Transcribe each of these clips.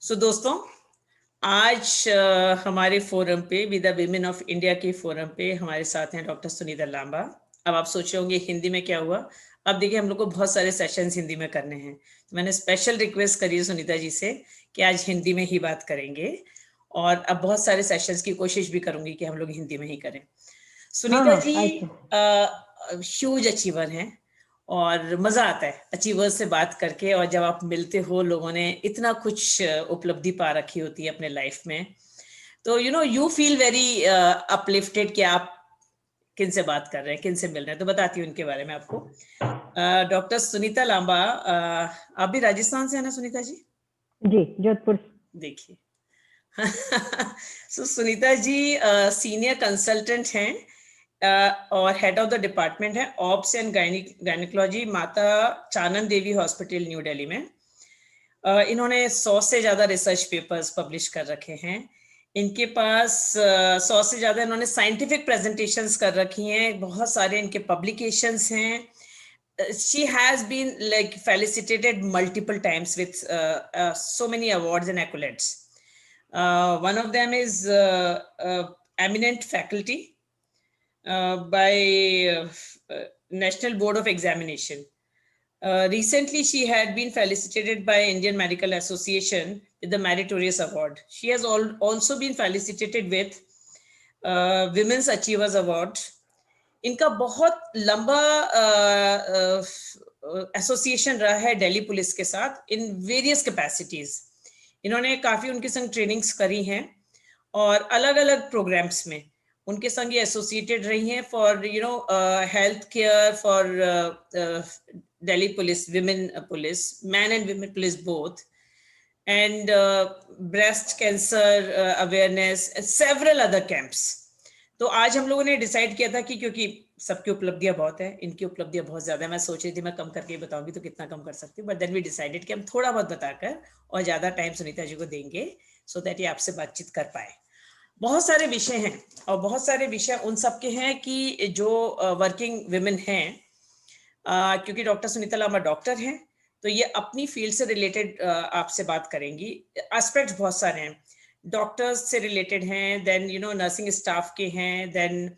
दोस्तों, आज हमारे फोरम पे with the women of India के फोरम पे हमारे साथ हैं डॉक्टर सुनीता लांबा। अब आप सोच रहे होंगे हिंदी में क्या हुआ। अब देखिए, हम लोग को बहुत सारे सेशंस हिंदी में करने हैं, तो मैंने स्पेशल रिक्वेस्ट करी है सुनीता जी से कि आज हिंदी में ही बात करेंगे, और अब बहुत सारे सेशंस की कोशिश भी करूंगी कि हम लोग हिंदी में ही करें। सुनीता जी ह्यूज अचीवर हैं और मजा आता है अचीवर्स से बात करके, और जब आप मिलते हो, लोगों ने इतना कुछ उपलब्धि पा रखी होती है अपने लाइफ में, तो यू फील वेरी अपलिफ्टेड कि आप किन से बात कर रहे हैं, किन से मिल रहे हैं। तो बताती हूँ उनके बारे में आपको। डॉक्टर सुनीता लांबा, आप भी राजस्थान से है ना सुनीता जी? जी, जोधपुर। देखिए सुनीता जी सीनियर कंसल्टेंट हैं और हेड ऑफ द डिपार्टमेंट है ऑब्स एंड गायनिकोलॉजी, माता चानन देवी हॉस्पिटल, न्यू दिल्ली में। इन्होंने 100 से ज्यादा रिसर्च पेपर्स पब्लिश कर रखे हैं। इनके पास 100 से ज्यादा इन्होंने साइंटिफिक प्रेजेंटेशंस कर रखी हैं, बहुत सारे इनके पब्लिकेशंस हैं। She has been like felicitated multiple times with so many awards and accolades. One of them is eminent faculty by National Board of Examination. Recently, she had been felicitated by Indian Medical Association with the Meritorious Award. She has also been felicitated with Women's Achievers Award. इनका बहुत लंबा association रहा है Delhi police के साथ in various capacities. इन्होंने काफी उनके संग ट्रेनिंग्स करी हैं और अलग अलग प्रोग्राम्स में उनके संग ये एसोसिएटेड रही हैं for health care for Delhi police, women police, man and women police both, and breast cancer awareness, several other camps. तो आज हम लोगों ने डिसाइड किया था कि क्योंकि सबकी उपलब्धियां बहुत है, इनकी उपलब्धियां बहुत ज्यादा है, मैं सोच रही थी मैं कम करके बताऊंगी तो कितना कम कर सकती हूँ, बट देन वी डिसाइडेड कि हम थोड़ा बहुत बताकर और ज्यादा टाइम सुनीता जी को देंगे सो दैट ये आपसे बातचीत कर पाए। बहुत सारे विषय हैं और बहुत सारे विषय उन सबके हैं कि जो वर्किंग विमेन हैं, क्योंकि डॉक्टर सुनीता लांबा डॉक्टर हैं, तो ये अपनी फील्ड से रिलेटेड आपसे बात करेंगी। एस्पेक्ट्स बहुत सारे हैं, डॉक्टर्स से रिलेटेड हैं, देन नर्सिंग स्टाफ के हैं, देन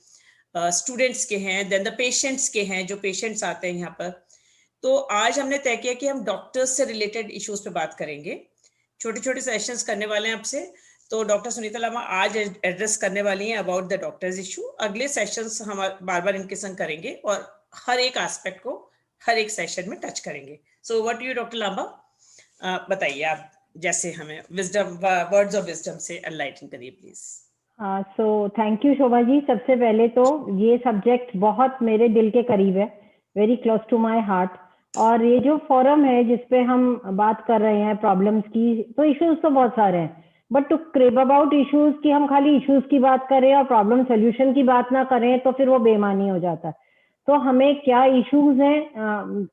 स्टूडेंट्स के हैं, देन द पेशेंट्स के हैं, जो पेशेंट्स आते हैं यहाँ पर। तो आज हमने तय किया कि हम डॉक्टर्स से रिलेटेड इश्यूज पे बात करेंगे, छोटे छोटे सेशंस करने वाले हैं आपसे। तो डॉक्टर सुनीता लांबा आज एड्रेस करने वाली हैं अबाउट द डॉक्टर्स इशू। अगले सेशंस हम बार बार इनके संग करेंगे और हर एक एस्पेक्ट को हर एक सेशन में टच करेंगे। So what do you doctor Lamba, बताइए आप, जैसे हमें विजडम, वर्ड्स ऑफ विजडम से एनलाइटन करिए please. So thank you Shobha ji. सबसे पहले तो ये सब्जेक्ट बहुत मेरे दिल के करीब है, very close to my heart. और ये जो फोरम है जिसपे हम बात कर रहे हैं प्रॉब्लम्स की, तो इश्यूज तो बहुत सारे हैं, but to crave about issues कि हम खाली इश्यूज की बात करें और प्रॉब्लम सोल्यूशन की बात ना करें तो फिर वो बेमानी हो जाता है। तो हमें क्या इश्यूज हैं,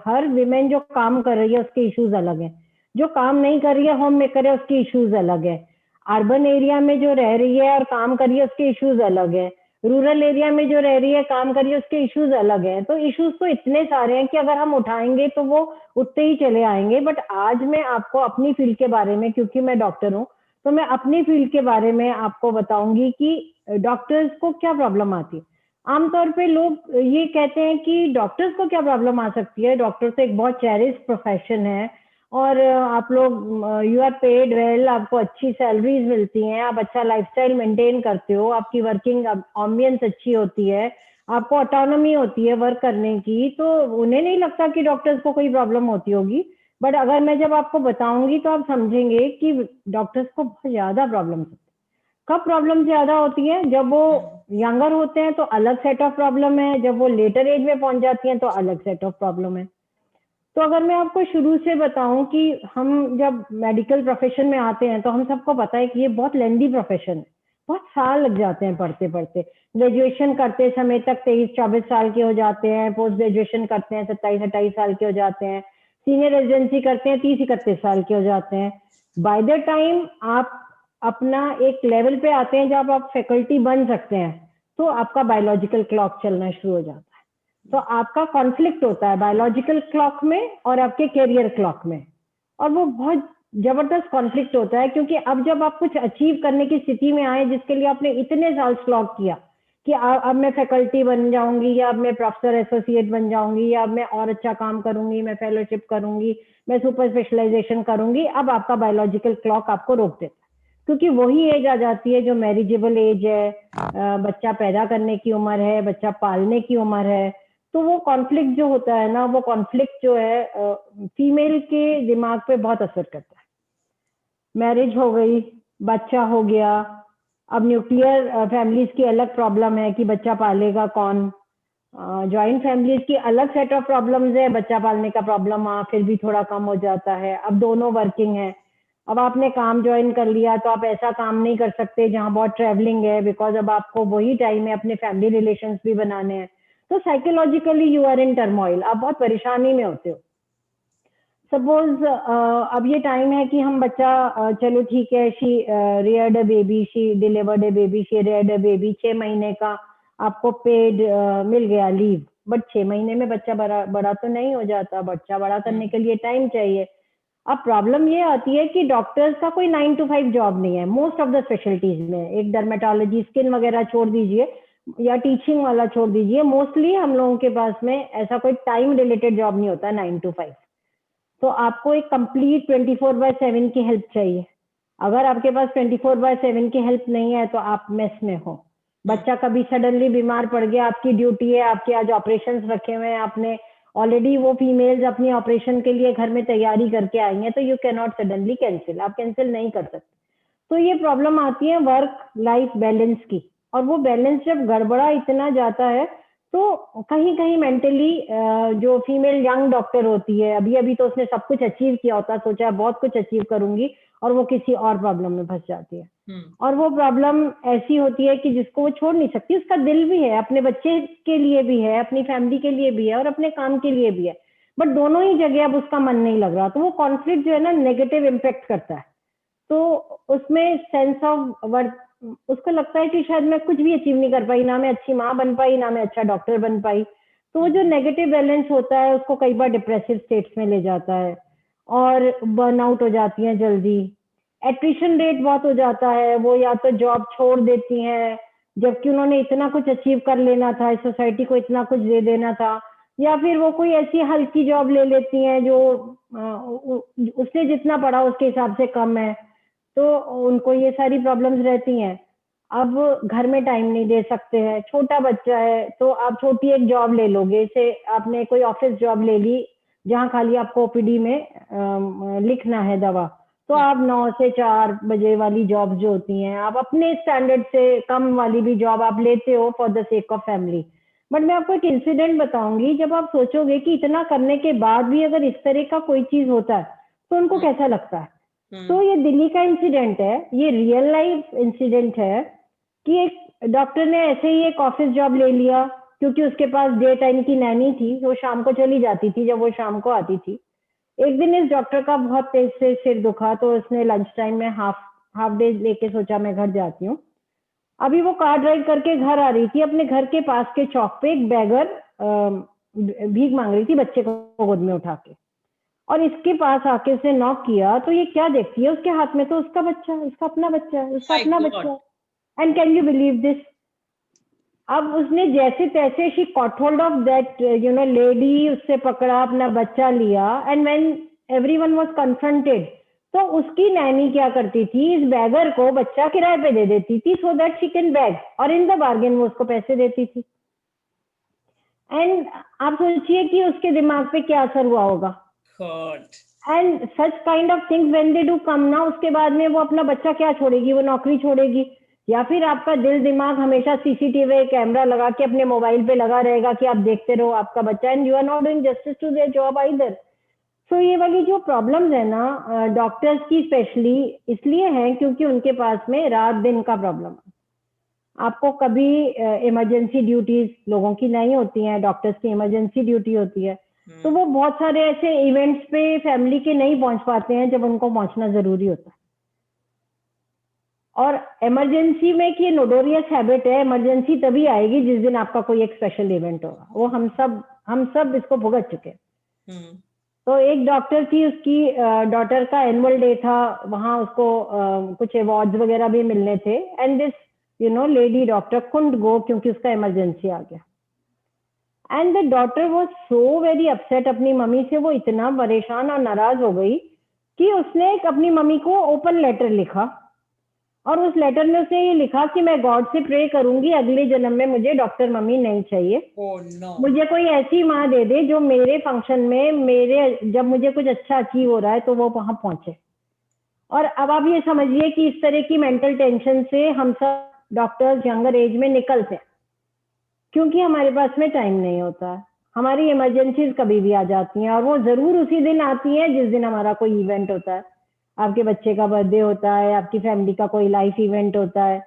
हर विमेन जो काम कर रही है उसके इश्यूज अलग हैं, जो काम नहीं कर रही है होम मेकर है उसके इश्यूज अलग है, अर्बन एरिया में जो रह रही है और काम कर रही है उसके इश्यूज अलग है, रूरल एरिया में जो रह रही है काम कर रही है उसके इश्यूज अलग हैं। तो इश्यूज तो इतने सारे हैं कि अगर हम उठाएंगे तो वो उठते ही चले आएंगे। बट आज मैं आपको अपनी फील्ड के बारे में, क्योंकि मैं डॉक्टर हूँ, तो मैं अपनी फील्ड के बारे में आपको बताऊंगी कि डॉक्टर्स को क्या प्रॉब्लम आती है। आमतौर पे लोग ये कहते हैं कि डॉक्टर्स को क्या प्रॉब्लम आ सकती है, डॉक्टर तो एक बहुत चेरिश प्रोफेशन है और आप लोग यू आर पेड वेल, आपको अच्छी सैलरीज मिलती हैं, आप अच्छा लाइफस्टाइल मेंटेन करते हो, आपकी वर्किंग एम्बियंस अच्छी होती है, आपको ऑटोनॉमी होती है वर्क करने की, तो उन्हें नहीं लगता कि डॉक्टर्स को कोई प्रॉब्लम होती होगी। बट अगर मैं जब आपको बताऊंगी तो आप समझेंगे कि डॉक्टर्स को बहुत ज्यादा प्रॉब्लम होती है। कब प्रॉब्लम ज्यादा होती है? जब वो यंगर होते हैं तो अलग सेट ऑफ प्रॉब्लम है, जब वो लेटर एज में पहुंच जाती हैं तो अलग सेट ऑफ प्रॉब्लम है। तो अगर मैं आपको शुरू से बताऊं कि हम जब मेडिकल प्रोफेशन में आते हैं तो हम सबको पता है कि ये बहुत लेंदी प्रोफेशन है, बहुत साल लग जाते हैं पढ़ते पढ़ते। ग्रेजुएशन करते समय तक 23-24 साल के हो जाते हैं, पोस्ट ग्रेजुएशन करते हैं 27-28 साल के हो जाते हैं, सीनियर रेजिडेंसी करते हैं 30-31 साल के हो जाते हैं। बाय द टाइम आप अपना एक लेवल पे आते हैं जब आप फैकल्टी बन सकते हैं तो आपका बायोलॉजिकल क्लॉक चलना शुरू हो जाता है। तो आपका कॉन्फ्लिक्ट होता है बायोलॉजिकल क्लॉक में और आपके कैरियर क्लॉक में, और वो बहुत जबरदस्त कॉन्फ्लिक्ट होता है, क्योंकि अब जब आप कुछ अचीव करने की स्थिति में आए जिसके लिए आपने इतने साल स्लॉग किया कि अब मैं फैकल्टी बन जाऊंगी, या अब मैं प्रोफेसर एसोसिएट बन जाऊंगी, या अब मैं और अच्छा काम करूंगी, मैं फेलोशिप करूंगी, मैं सुपर स्पेशलाइजेशन करूंगी, अब आपका बायोलॉजिकल क्लॉक आपको रोक देता है, क्योंकि वही एज आ जाती है जो मैरिजेबल एज है, बच्चा पैदा करने की उम्र है, बच्चा पालने की उम्र है। तो वो कॉन्फ्लिक्ट जो होता है ना, वो कॉन्फ्लिक्ट जो है फीमेल के दिमाग पे बहुत असर करता है। मैरिज हो गई, बच्चा हो गया, अब न्यूक्लियर फैमिलीज की अलग प्रॉब्लम है कि बच्चा पालेगा कौन, जॉइंट फैमिलीज की अलग सेट ऑफ प्रॉब्लम्स है, बच्चा पालने का प्रॉब्लम फिर भी थोड़ा कम हो जाता है। अब दोनों वर्किंग है, अब आपने काम ज्वाइन कर लिया तो आप ऐसा काम नहीं कर सकते जहां बहुत ट्रैवलिंग है, बिकॉज अब आपको वही टाइम है अपने फैमिली रिलेशंस भी बनाने हैं। तो psychologically you are in turmoil, आप बहुत परेशानी में होते हो। सपोज अब ये टाइम है कि हम बच्चा चलो ठीक है, she Rudyard a baby, she delivered a baby, she Rudyard a baby, 6 महीने का आपको पेड मिल गया लीव, बट 6 महीने में बच्चा बड़ा तो नहीं हो जाता, बच्चा बड़ा करने के लिए टाइम चाहिए। अब प्रॉब्लम ये आती है कि डॉक्टर्स का कोई 9 to 5 जॉब नहीं है मोस्ट ऑफ द स्पेशलिटीज में। एक डर्मेटोलॉजी, स्किन वगैरह छोड़ दीजिए, या टीचिंग वाला छोड़ दीजिए, मोस्टली हम लोगों के पास में ऐसा कोई टाइम रिलेटेड जॉब नहीं होता 9 to 5। तो आपको एक कंप्लीट 24/7 की हेल्प चाहिए। अगर आपके पास 24/7 की हेल्प नहीं है तो आप मेस में हो। बच्चा कभी सडनली बीमार पड़ गया, आपकी ड्यूटी है, आपके आज ऑपरेशंस रखे हुए हैं, आपने ऑलरेडी वो फीमेल्स अपनी ऑपरेशन के लिए घर में तैयारी करके आई हैं, तो you can not suddenly cancel, आप कैंसिल नहीं कर सकते। तो ये प्रॉब्लम आती है वर्क लाइफ बैलेंस की, और वो बैलेंस जब गड़बड़ा इतना जाता है तो कहीं कहीं मेंटली जो फीमेल यंग डॉक्टर होती है, अभी अभी तो उसने सब कुछ अचीव किया होता है, सोचा बहुत कुछ अचीव करूंगी, और वो किसी और प्रॉब्लम में फंस जाती है। और वो प्रॉब्लम ऐसी होती है कि जिसको वो छोड़ नहीं सकती, उसका दिल भी है, अपने बच्चे के लिए भी है, अपनी फैमिली के लिए भी है, और अपने काम के लिए भी है, बट दोनों ही जगह अब उसका मन नहीं लग रहा। तो वो कॉन्फ्लिक्ट जो है ना नेगेटिव इम्पेक्ट करता है। तो उसमें सेंस ऑफ वर्थ, उसको लगता है कि शायद मैं कुछ भी अचीव नहीं कर पाई, ना मैं अच्छी माँ बन पाई, ना मैं अच्छा डॉक्टर बन पाई। तो वो जो नेगेटिव बैलेंस होता है उसको कई बार डिप्रेसिव स्टेट्स में ले जाता है, और बर्नआउट हो जाती हैं जल्दी। एट्रिशन रेट बहुत हो जाता है, वो या तो जॉब छोड़ देती हैं जबकि उन्होंने इतना कुछ अचीव कर लेना था, इस सोसाइटी को इतना कुछ दे देना था, या फिर वो कोई ऐसी हल्की जॉब ले लेती हैं जो उसने जितना पढ़ा उसके हिसाब से कम है, तो उनको ये सारी प्रॉब्लम्स रहती हैं। अब घर में टाइम नहीं दे सकते हैं, छोटा बच्चा है, तो आप छोटी एक जॉब ले लोगे, जैसे आपने कोई ऑफिस जॉब ले ली जहाँ खाली आपको ओपीडी में लिखना है दवा, तो आप 9 से 4 बजे वाली जॉब जो होती हैं, आप अपने स्टैंडर्ड से कम वाली भी जॉब आप लेते हो for the sake of family. But मैं आपको एक इंसिडेंट बताऊंगी, जब आप सोचोगे कि इतना करने के बाद भी अगर इस तरह का कोई चीज होता है तो उनको कैसा लगता है। तो ये दिल्ली का इंसिडेंट है, ये रियल लाइफ इंसिडेंट है कि एक डॉक्टर ने ऐसे ही एक ऑफिस जॉब ले लिया, क्योंकि उसके पास डे टाइम की नैनी थी, वो शाम को चली जाती थी जब वो शाम को आती थी। एक दिन इस डॉक्टर का बहुत तेज से सिर दुखा, तो उसने लंच टाइम में हाफ डे लेके सोचा मैं घर जाती हूँ। अभी वो कार ड्राइव करके घर आ रही थी, अपने घर के पास के चौक पे एक बैगर भीख मांग रही थी बच्चे को गोद में उठा के, और इसके पास आके उसने नॉक किया, तो ये क्या देखती है, उसके हाथ में तो उसका बच्चा, उसका अपना बच्चा है, उसका अपना बच्चा है। And can you believe this? अब उसने जैसे तैसे she cot hold of that lady, उससे पकड़ा, अपना बच्चा लिया, and when everyone was confronted, तो उसकी नैनी क्या करती थी, इस बैगर को बच्चा किराए पे दे देती थी so that she can bag, और इन द बार्गेन वो उसको पैसे देती थी। एंड आप सोचिए कि उसके दिमाग पे क्या असर हुआ होगा। And such kind of things when they do come ना, उसके बाद में वो अपना बच्चा क्या छोड़ेगी, वो नौकरी छोड़ेगी, या फिर आपका दिल दिमाग हमेशा सीसीटीवी कैमरा लगा के अपने मोबाइल पे लगा रहेगा कि आप देखते रहो आपका बच्चा, and you are not doing justice to their job either. So ये वाली जो प्रॉब्लम्स है ना डॉक्टर्स की स्पेशली इसलिए है क्योंकि उनके पास में रात दिन का प्रॉब्लम है। आपको कभी इमरजेंसी ड्यूटीज लोगों की नहीं होती हैं, डॉक्टर्स की इमरजेंसी ड्यूटी होती है, तो वो बहुत सारे ऐसे इवेंट्स पे फैमिली के नहीं पहुंच पाते हैं जब उनको पहुंचना जरूरी होता है। और इमरजेंसी में की नोटोरियस हैबिट है, इमरजेंसी तभी आएगी जिस दिन आपका कोई एक स्पेशल इवेंट होगा, वो हम सब इसको भुगत चुके हैं। तो एक डॉक्टर थी, उसकी डॉटर का एनुअल डे था, वहां उसको कुछ अवार्ड्स वगैरह भी मिलने थे, एंड दिस लेडी डॉक्टर कुंड गो क्योंकि उसका इमरजेंसी आ गया। And the daughter was so very upset अपनी मम्मी से, वो इतना परेशान और नाराज हो गई कि उसने अपनी मम्मी को ओपन लेटर लिखा, और उस लेटर में उसने ये लिखा कि मैं गॉड से प्रे करूंगी अगले जन्म में मुझे डॉक्टर मम्मी नहीं चाहिए। Oh no. मुझे कोई ऐसी माँ दे दे जो मेरे फंक्शन में, मेरे जब मुझे कुछ अच्छा अचीव हो रहा है तो वो वहां पहुंचे। और अब आप ये समझिए कि इस तरह की मेंटल टेंशन से हम सब डॉक्टर्स यंगर एज में निकलते हैं, क्योंकि हमारे पास में टाइम नहीं होता है। हमारी इमरजेंसीज कभी भी आ जाती हैं, और वो जरूर उसी दिन आती हैं जिस दिन हमारा कोई इवेंट होता है। आपके बच्चे का बर्थडे होता है, आपकी फैमिली का कोई लाइफ इवेंट होता है,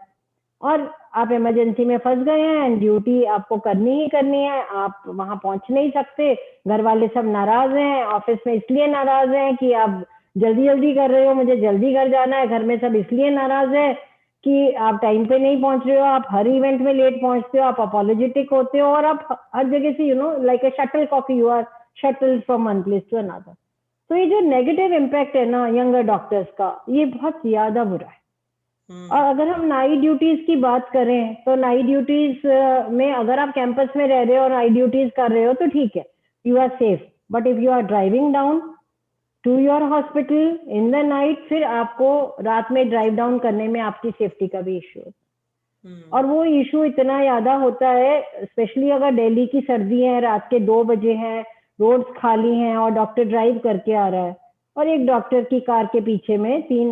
और आप इमरजेंसी में फंस गए हैं एंड ड्यूटी आपको करनी ही करनी है, आप वहां पहुंच नहीं सकते। घर वाले सब नाराज हैं, ऑफिस में इसलिए नाराज हैं कि आप जल्दी जल्दी कर रहे हो, मुझे जल्दी घर जाना है। घर में सब इसलिए नाराज है कि आप टाइम पे नहीं पहुंच रहे हो, आप हर इवेंट में लेट पहुंचते हो, आप अपोलोजेटिक होते हो, और आप हर जगह से like a shuttlecock, you are shuttle from one place to another. तो ये जो नेगेटिव इम्पैक्ट है ना यंगर डॉक्टर्स का, ये बहुत ज्यादा बुरा है। और अगर हम नाइट ड्यूटीज की बात करें तो नाइट ड्यूटीज में अगर आप कैंपस में रह रहे हो और नाइट ड्यूटीज कर रहे हो तो ठीक है, you are safe. But if you are driving down to your hospital in the night, फिर आपको रात में ड्राइव डाउन करने में आपकी सेफ्टी का भी इशू है। और वो इशू इतना ज्यादा होता है, स्पेशली अगर दिल्ली की सर्दी है, रात के 2 बजे है, रोड्स खाली हैं और डॉक्टर ड्राइव करके आ रहा है, और एक डॉक्टर की कार के पीछे में 3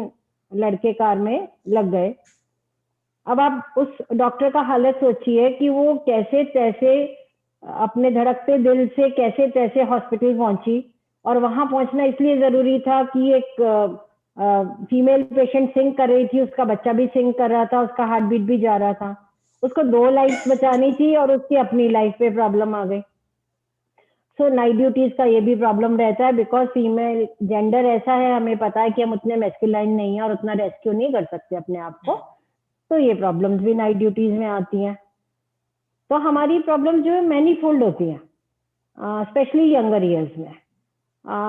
लड़के कार में लग गए। अब आप उस डॉक्टर का हालत सोचिए कि वो कैसे तैसे अपने धड़कते दिल से कैसे तैसे हॉस्पिटल पहुंची, और वहां पहुंचना इसलिए जरूरी था कि एक फीमेल पेशेंट सिंक कर रही थी, उसका बच्चा भी सिंक कर रहा था, उसका हार्ट बीट भी जा रहा था, उसको 2 लाइफ बचानी थी और उसकी अपनी लाइफ पे प्रॉब्लम आ गई। सो नाइट ड्यूटीज का ये भी प्रॉब्लम रहता है, बिकॉज फीमेल जेंडर ऐसा है, हमें पता है कि हम उतने मैस्कुलाइन नहीं है और उतना रेस्क्यू नहीं कर सकते अपने आप को, तो ये प्रॉब्लम्स भी नाइट ड्यूटीज में आती हैं। तो हमारी प्रॉब्लम जो है मैनी फोल्ड होती हैं, स्पेशली यंगर ईयर्स में।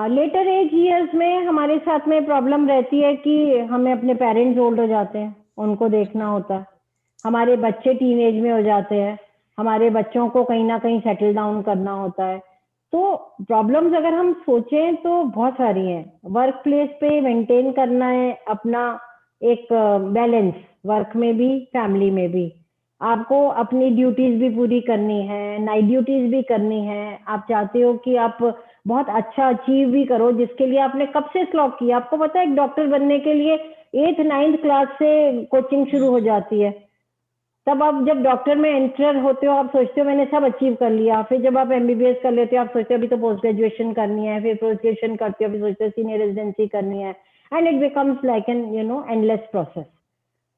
लेटर एज ईयर्स में हमारे साथ में प्रॉब्लम रहती है कि हमें अपने पेरेंट्स ओल्ड हो जाते हैं, उनको देखना होता है, हमारे बच्चे टीनेज में हो जाते हैं, हमारे बच्चों को कहीं ना कहीं सेटल डाउन करना होता है। तो प्रॉब्लम्स अगर हम सोचें तो बहुत सारी हैं। वर्क प्लेस पे मेंटेन करना है अपना एक बैलेंस, वर्क में भी फैमिली में भी। आपको अपनी ड्यूटीज भी पूरी करनी है, नाइट ड्यूटीज भी करनी है। आप चाहते हो कि आप बहुत अच्छा अचीव भी करो, जिसके लिए आपने कब से स्लॉग किया। आपको पता है एक डॉक्टर बनने के लिए 8th 9th क्लास से कोचिंग शुरू हो जाती है। तब आप जब डॉक्टर में एंटर होते हो, आप सोचते हो मैंने सब अचीव कर लिया। फिर जब आप एमबीबीएस कर लेते हो, आप सोचते हो अभी तो पोस्ट ग्रेजुएशन करनी है, फिर पोस्ट ग्रेजुएशन करते हो, फिर सोचते हो सीनियर रेजिडेंसी करनी है, and it becomes like an endless process.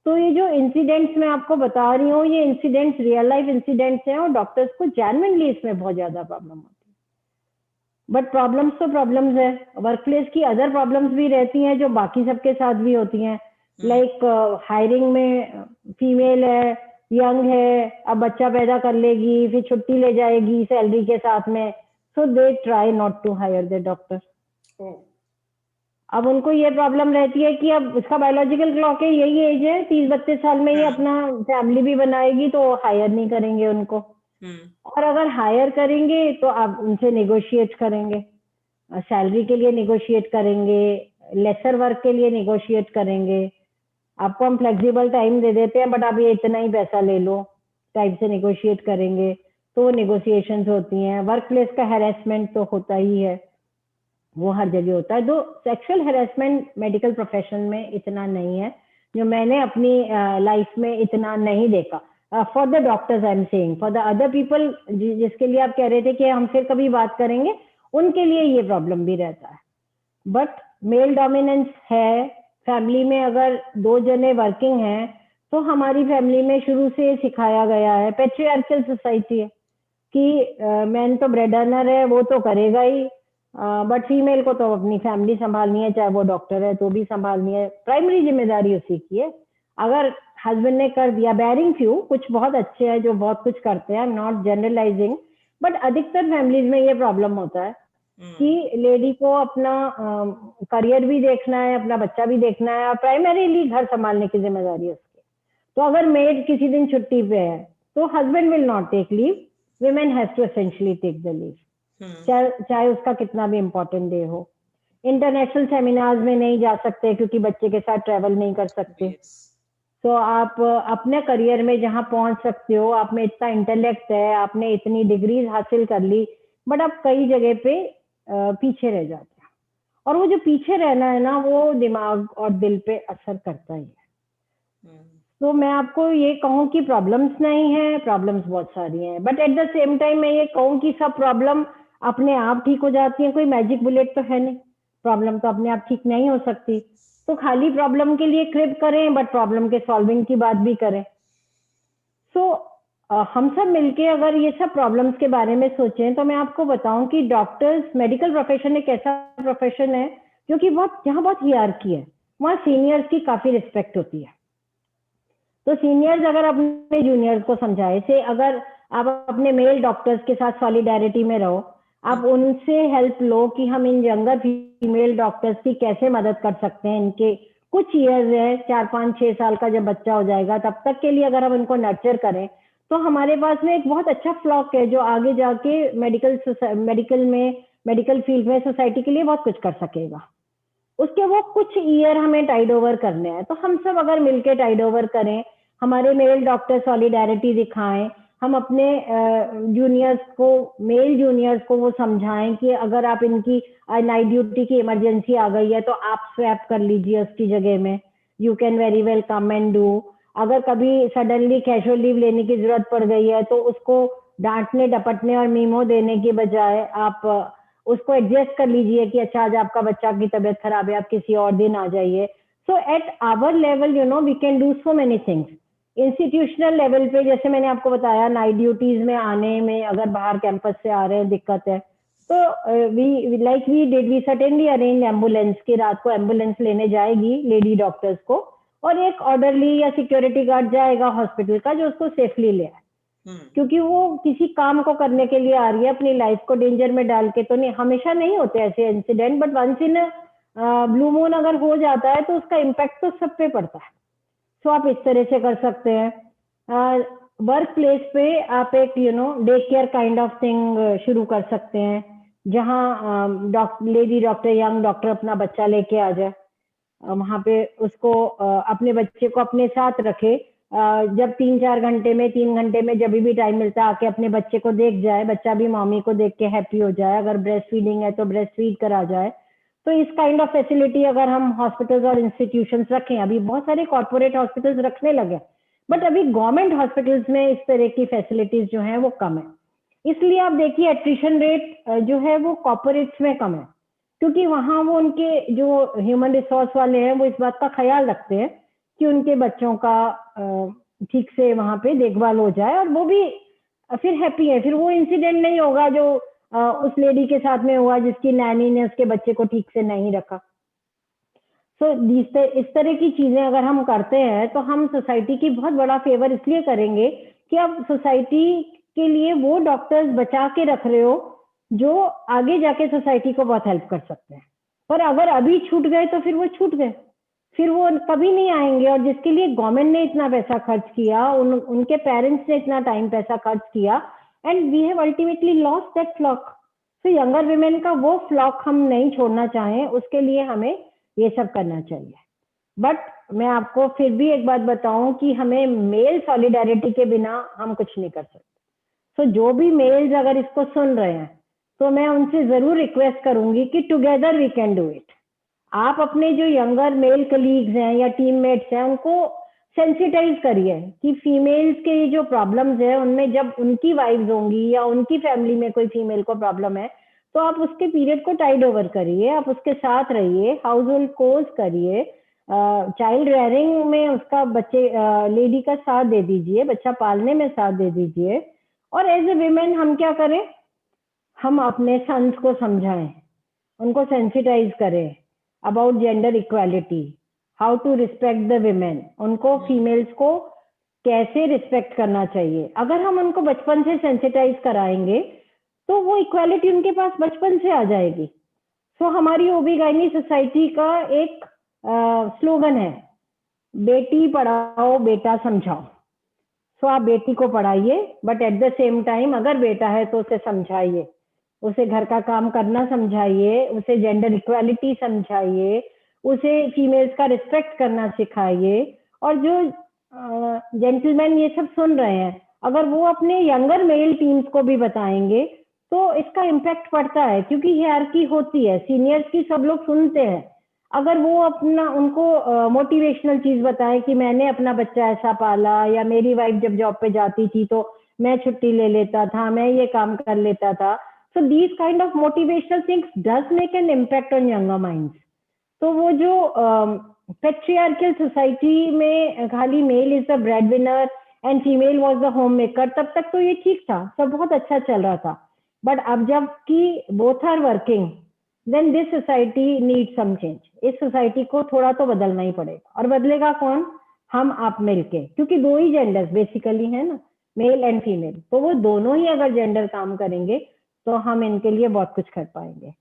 तो ये जो इंसिडेंट्स मैं आपको बता रही हूँ, ये इंसिडेंट्स रियल लाइफ इंसिडेंट्स हैं, और डॉक्टर्स को जेन्युइनली इसमें बहुत ज्यादा प्रॉब्लम होती है। बट प्रॉब्लम्स तो प्रॉब्लम्स है, वर्क प्लेस की अदर प्रॉब्लम्स भी रहती हैं जो बाकी सबके साथ भी होती हैं। लाइक हायरिंग में फीमेल है, यंग है, अब बच्चा पैदा कर लेगी, फिर छुट्टी ले जाएगी सैलरी के साथ में, so they try not to hire the doctor. अब उनको ये प्रॉब्लम रहती है कि अब इसका बायोलॉजिकल क्लॉक है, यही एज है, 30-32 साल में ये अपना फैमिली भी बनाएगी, तो हायर नहीं करेंगे उनको। और अगर हायर करेंगे तो आप उनसे नेगोशिएट करेंगे, सैलरी के लिए नेगोशिएट करेंगे, लेसर वर्क के लिए नेगोशिएट करेंगे। आपको हम फ्लेक्सिबल टाइम दे देते हैं, बट आप ये इतना ही पैसा ले लो टाइप से नेगोशिएट करेंगे, तो नेगोशिएशंस होती हैं। वर्क प्लेस का हैरेसमेंट तो होता ही है, वो हर जगह होता है। दो सेक्सुअल हैरेसमेंट मेडिकल प्रोफेशन में इतना नहीं है, जो मैंने अपनी लाइफ में इतना नहीं देखा। For the doctors I am saying, for the other people जिसके लिए आप कह रहे थे कि हम फिर कभी बात करेंगे, उनके लिए ये प्रॉब्लम भी रहता है। बट मेल डोमिनेंस है फैमिली में, अगर 2 जने वर्किंग हैं तो हमारी फैमिली में शुरू से सिखाया गया है, पेट्रियार्कल सोसाइटी है कि मैन तो ब्रेड अर्नर है, वो तो करेगा ही, बट फीमेल को तो अपनी फैमिली संभालनी है, चाहे वो डॉक्टर है तो भी संभालनी है, प्राइमरी जिम्मेदारी उसी की है। अगर हस्बैंड ने कर दिया, बैरिंग फ्यू कुछ बहुत अच्छे हैं जो बहुत कुछ करते हैं, नॉट जनरलाइजिंग, बट अधिकतर फैमिलीज में ये प्रॉब्लम होता है कि लेडी को अपना करियर भी देखना है, अपना बच्चा भी देखना है, और प्राइमरीली घर संभालने की जिम्मेदारी है उसकी। तो अगर मेड किसी दिन छुट्टी पे है तो husband will not take leave, women has to essentially take the leave, चाहे उसका कितना भी इम्पोर्टेंट डे हो। इंटरनेशनल सेमिनार्स में नहीं जा सकते क्योंकि बच्चे के साथ ट्रेवल नहीं कर सकते। तो आप अपने करियर में जहाँ पहुंच सकते हो, आप में इतना इंटेलेक्ट है, आपने इतनी डिग्रीज हासिल कर ली, बट आप कई जगह पे पीछे रह जाते हैं, और वो जो पीछे रहना है ना, वो दिमाग और दिल पे असर करता ही है। तो मैं आपको ये कहूँ कि प्रॉब्लम्स नहीं है, प्रॉब्लम्स बहुत सारी हैं, but at the same time मैं ये कहूँ कि सब प्रॉब्लम अपने आप ठीक हो जाती है, कोई मैजिक बुलेट तो है नहीं, प्रॉब्लम तो अपने आप ठीक नहीं हो सकती। तो खाली प्रॉब्लम के लिए क्रिप करें, बट प्रॉब्लम के सॉल्विंग की बात भी करें। सो हम सब मिलके अगर ये सब प्रॉब्लम्स के बारे में सोचें, तो मैं आपको बताऊं कि डॉक्टर्स, मेडिकल प्रोफेशन एक ऐसा प्रोफेशन है जो कि जहाँ बहुत हियरार्की है, वहाँ सीनियर्स की काफी रिस्पेक्ट होती है। तो सीनियर्स अगर अपने जूनियर्स को समझाए, से अगर आप अपने मेल डॉक्टर्स के साथ सॉलिडारिटी में रहो, आप उनसे हेल्प लो कि हम इन यंगर फीमेल डॉक्टर्स की कैसे मदद कर सकते हैं। इनके कुछ ईयर्स है, 4-5-6 साल का जब बच्चा हो जाएगा तब तक के लिए अगर हम इनको नर्चर करें, तो हमारे पास में एक बहुत अच्छा फ्लॉक है जो आगे जाके मेडिकल फील्ड में सोसाइटी के लिए बहुत कुछ कर सकेगा। उसके वो कुछ ईयर हमें टाइड ओवर करने हैं, तो हम सब अगर मिलके टाइड ओवर करें, हमारे मेल डॉक्टर सॉलिडारिटी दिखाएं, हम अपने मेल जूनियर्स को वो समझाएं कि अगर आप इनकी नाइट ड्यूटी की इमरजेंसी आ गई है तो आप स्वैप कर लीजिए उसकी जगह में, you can very well come and do. अगर कभी सडनली कैजुअल लीव लेने की जरूरत पड़ गई है तो उसको डांटने डपटने और मीमो देने के बजाय आप उसको एडजस्ट कर लीजिए कि अच्छा आज आपका बच्चा की तबीयत खराब है, आप किसी और दिन आ जाइए। So at our level we can do so many things. Institutional level पे जैसे मैंने आपको बताया, नाइट ड्यूटीज में आने में अगर बाहर कैंपस से आ रहे हैं दिक्कत है, तो वी सर्टेनली अरेंज एम्बुलेंस, की रात को एम्बुलेंस लेने जाएगी लेडी डॉक्टर्स को, और एक ऑर्डरली या सिक्योरिटी गार्ड जाएगा हॉस्पिटल का जो उसको सेफली ले आए, क्योंकि वो किसी काम को करने के लिए आ रही है, अपनी लाइफ को डेंजर में डाल के तो नहीं। हमेशा नहीं होते ऐसे incident, but once in blue moon अगर हो जाता है तो उसका इम्पैक्ट तो सब पे पड़ता है। सो आप इस तरह से कर सकते हैं। वर्क प्लेस पे आप एक day care kind of thing शुरू कर सकते हैं, जहाँ लेडी डॉक्टर, यंग डॉक्टर अपना बच्चा लेके आ जाए, वहां पे उसको अपने बच्चे को अपने साथ रखे, जब 3 घंटे में जब भी टाइम मिलता है आके अपने बच्चे को देख जाए, बच्चा भी मम्मी को देख के हैप्पी हो जाए। अगर ब्रेस्ट फीडिंग है तो ब्रेस्ट फीड करा जाए। तो इस काइंड ऑफ फैसिलिटी अगर हम हॉस्पिटल्स और इंस्टीट्यूशंस रखें, अभी बहुत सारे कॉर्पोरेट हॉस्पिटल्स रखने लगे, बट अभी गवर्नमेंट हॉस्पिटल्स में इस तरह की फैसिलिटीज जो है वो कम है। इसलिए आप देखिए एट्रिशन रेट जो है वो कॉर्पोरेट्स में कम है, क्योंकि वहां वो उनके जो ह्यूमन रिसोर्स वाले हैं वो इस बात का ख्याल रखते हैं कि उनके बच्चों का ठीक से वहां पे देखभाल हो जाए, और वो भी फिर हैप्पी है। फिर वो इंसिडेंट नहीं होगा जो उस लेडी के साथ में हुआ जिसकी नैनी ने उसके बच्चे को ठीक से नहीं रखा। सो इस तरह की चीजें अगर हम करते हैं तो हम सोसाइटी की बहुत बड़ा फेवर इसलिए करेंगे कि अब सोसाइटी के लिए वो डॉक्टर्स बचा के रख रहे हो जो आगे जाके सोसाइटी को बहुत हेल्प कर सकते हैं। पर अगर अभी छूट गए तो फिर वो छूट गए, फिर वो कभी नहीं आएंगे। और जिसके लिए गवर्नमेंट ने इतना पैसा खर्च किया, उनके पेरेंट्स ने इतना टाइम पैसा खर्च किया, and we have ultimately lost that flock. तो यंगर विमेन का वो फ्लॉक हम नहीं छोड़ना चाहें, उसके लिए हमें ये सब करना चाहिए। बट मैं आपको फिर भी एक बात बताऊं कि हमें मेल सॉलिडारिटी के बिना हम कुछ नहीं कर सकते। तो जो भी मेल्स अगर इसको सुन रहे हैं तो मैं उनसे जरूर रिक्वेस्ट करूंगी कि together we can do it. आप अपने जो यंगर मेल कलीग्स हैं या टीममेट्स हैं उनको सेंसिटाइज करिए कि फीमेल्स के जो प्रॉब्लम्स है उनमें जब उनकी वाइफ्स होंगी या उनकी फैमिली में कोई फीमेल को प्रॉब्लम है तो आप उसके पीरियड को टाइड ओवर करिए, आप उसके साथ रहिए, हाउस होल्ड कोर्स करिए, चाइल्ड रेयरिंग में उसका लेडी का साथ दे दीजिए, बच्चा पालने में साथ दे दीजिए। और एज ए विमेन हम क्या करें, हम अपने सन्स को समझाएं, उनको सेंसिटाइज करें about gender equality, how to respect the women, उनको फीमेल्स को कैसे रिस्पेक्ट करना चाहिए। अगर हम उनको बचपन से सेंसिटाइज कराएंगे तो वो इक्वालिटी उनके पास बचपन से आ जाएगी। सो हमारी ओबीगाइनी सोसाइटी का एक स्लोगन है, बेटी पढ़ाओ बेटा समझाओ। सो आप बेटी को पढ़ाइए, but at the same time अगर बेटा है तो उसे समझाइए, उसे घर का काम करना समझाइए, उसे जेंडर इक्वालिटी समझाइए, उसे फीमेल्स का रिस्पेक्ट करना सिखाइए। और जो जेंटलमैन ये सब सुन रहे हैं, अगर वो अपने यंगर मेल टीम्स को भी बताएंगे तो इसका इम्पैक्ट पड़ता है, क्योंकि हियरार्की होती है, सीनियर्स की सब लोग सुनते हैं। अगर वो अपना उनको मोटिवेशनल चीज बताए कि मैंने अपना बच्चा ऐसा पाला, या मेरी वाइफ जब जॉब पे जाती थी तो मैं छुट्टी ले लेता था, मैं ये काम कर लेता था। So these kind of motivational things does make an impact on younger minds. तो वो जो पेट्रियार्कल सोसाइटी में खाली male is the breadwinner and female was the homemaker, तब तक तो ये ठीक था, सब बहुत अच्छा चल रहा था। बट अब जब कि both are working, then this society need some change. इस सोसाइटी को थोड़ा तो बदलना ही पड़ेगा। और बदलेगा कौन? हम आप मिलके, क्योंकि दो ही जेंडर्स बेसिकली है ना, मेल एंड फीमेल। तो वो दोनों ही अगर जेंडर काम करेंगे तो हम इनके लिए बहुत कुछ कर पाएंगे।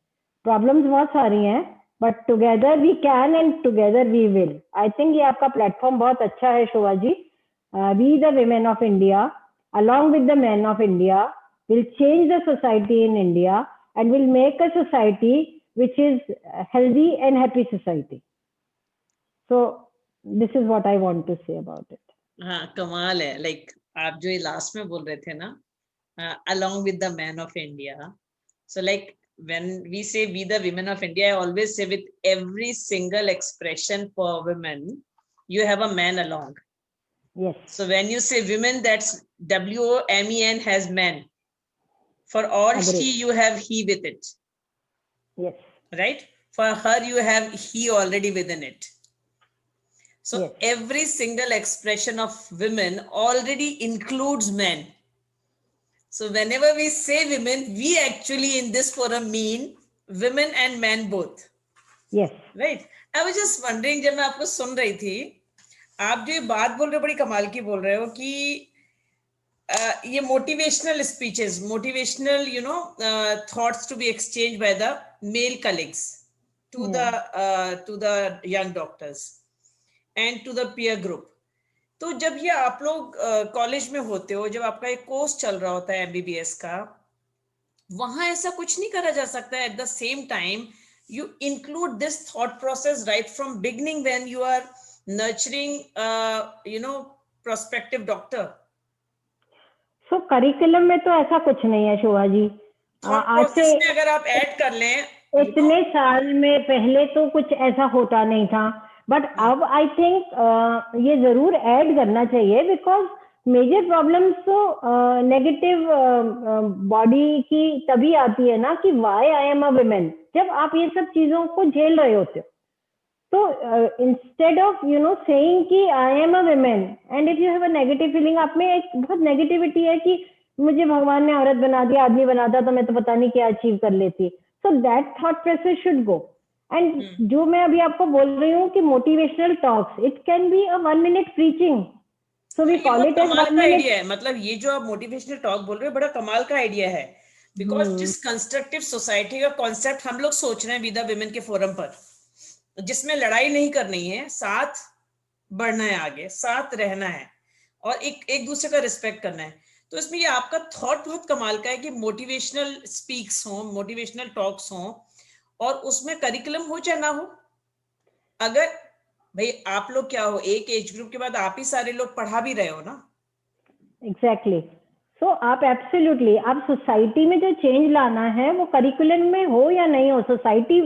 प्रॉब्लम्स बहुत सारी हैं, but together we can and together we will. I think ये आपका प्लेटफॉर्म बहुत अच्छा है Shobha ji. We the women of India along with the men of India will change the society in India and will make a society which is healthy and happy society. So this is what I want to say about it. हाँ, कमाल है। Like आप जो ये last में बोल रहे थे ना, along with the men of India. So like when we say we the women of India, I always say with every single expression for women, you have a man along. Yes. So when you say women, that's WOMEN has men. For all Agree. she, you have he with it. Yes. Right? For her, you have he already within it. So Yes. every single expression of women already includes men. So whenever we say women, we actually in this forum mean women and men both. Yes. Right? I was just wondering, जब मैं आपको सुन रही थी, आप जो ये बात बोल रहे हो बड़ी कमाल की बोल रहे हो कि ये motivational speeches, motivational thoughts to be exchange by the male colleagues to the young doctors and to the peer group. तो जब ये आप लोग कॉलेज में होते हो, जब आपका एक कोर्स चल रहा होता है एमबीबीएस का, वहां ऐसा कुछ नहीं करा जा सकता है? At the same time you include this thought process right from beginning when you are nurturing prospective doctor. So curriculum में तो ऐसा कुछ नहीं है शोभा जी। thought process में अगर आप ऐड कर लें, इतने साल में पहले तो कुछ ऐसा होता नहीं था, बट अब आई थिंक ये जरूर ऐड करना चाहिए, बिकॉज मेजर प्रॉब्लम्स तो नेगेटिव बॉडी की तभी आती है ना कि why I am a women, जब आप ये सब चीजों को झेल रहे होते हो। तो इंस्टेड ऑफ सेइंग कि I am a women, and if you have a negative feeling, आप में एक बहुत नेगेटिविटी है कि मुझे भगवान ने औरत बना दिया, आदमी बनाता तो मैं तो पता नहीं क्या अचीव कर लेती। So that thought process should go. And जो मैं अभी आपको बोल रही हूँ कि motivational talks, it can be a 1 minute preaching. So we call it as 1 minute. Idea है, मतलब ये जो आप मोटिवेशनल टॉक बोल रहे हो बड़ा कमाल का आइडिया है, बिकॉज जिस कंस्ट्रक्टिव सोसाइटी का कॉन्सेप्ट हम लोग सोच रहे हैं विद द विमेन के फोरम पर, जिसमें लड़ाई नहीं करनी है, साथ बढ़ना है, आगे साथ रहना है और एक दूसरे का रिस्पेक्ट करना है, तो इसमें ये आपका थॉट बहुत कमाल का है कि मोटिवेशनल स्पीक्स हो, मोटिवेशनल टॉक्स हो, और उसमें करिकुलम हो चाहे ना हो। अगर भाई आप लोग क्या हो, एक एज ग्रुप के बाद आप ही सारे लोग पढ़ा भी रहे हो ना। एग्जैक्टली। सो आप एब्सोल्युटली, आप सोसाइटी में जो चेंज लाना है वो करिकुलम में हो या नहीं हो, सोसाइटी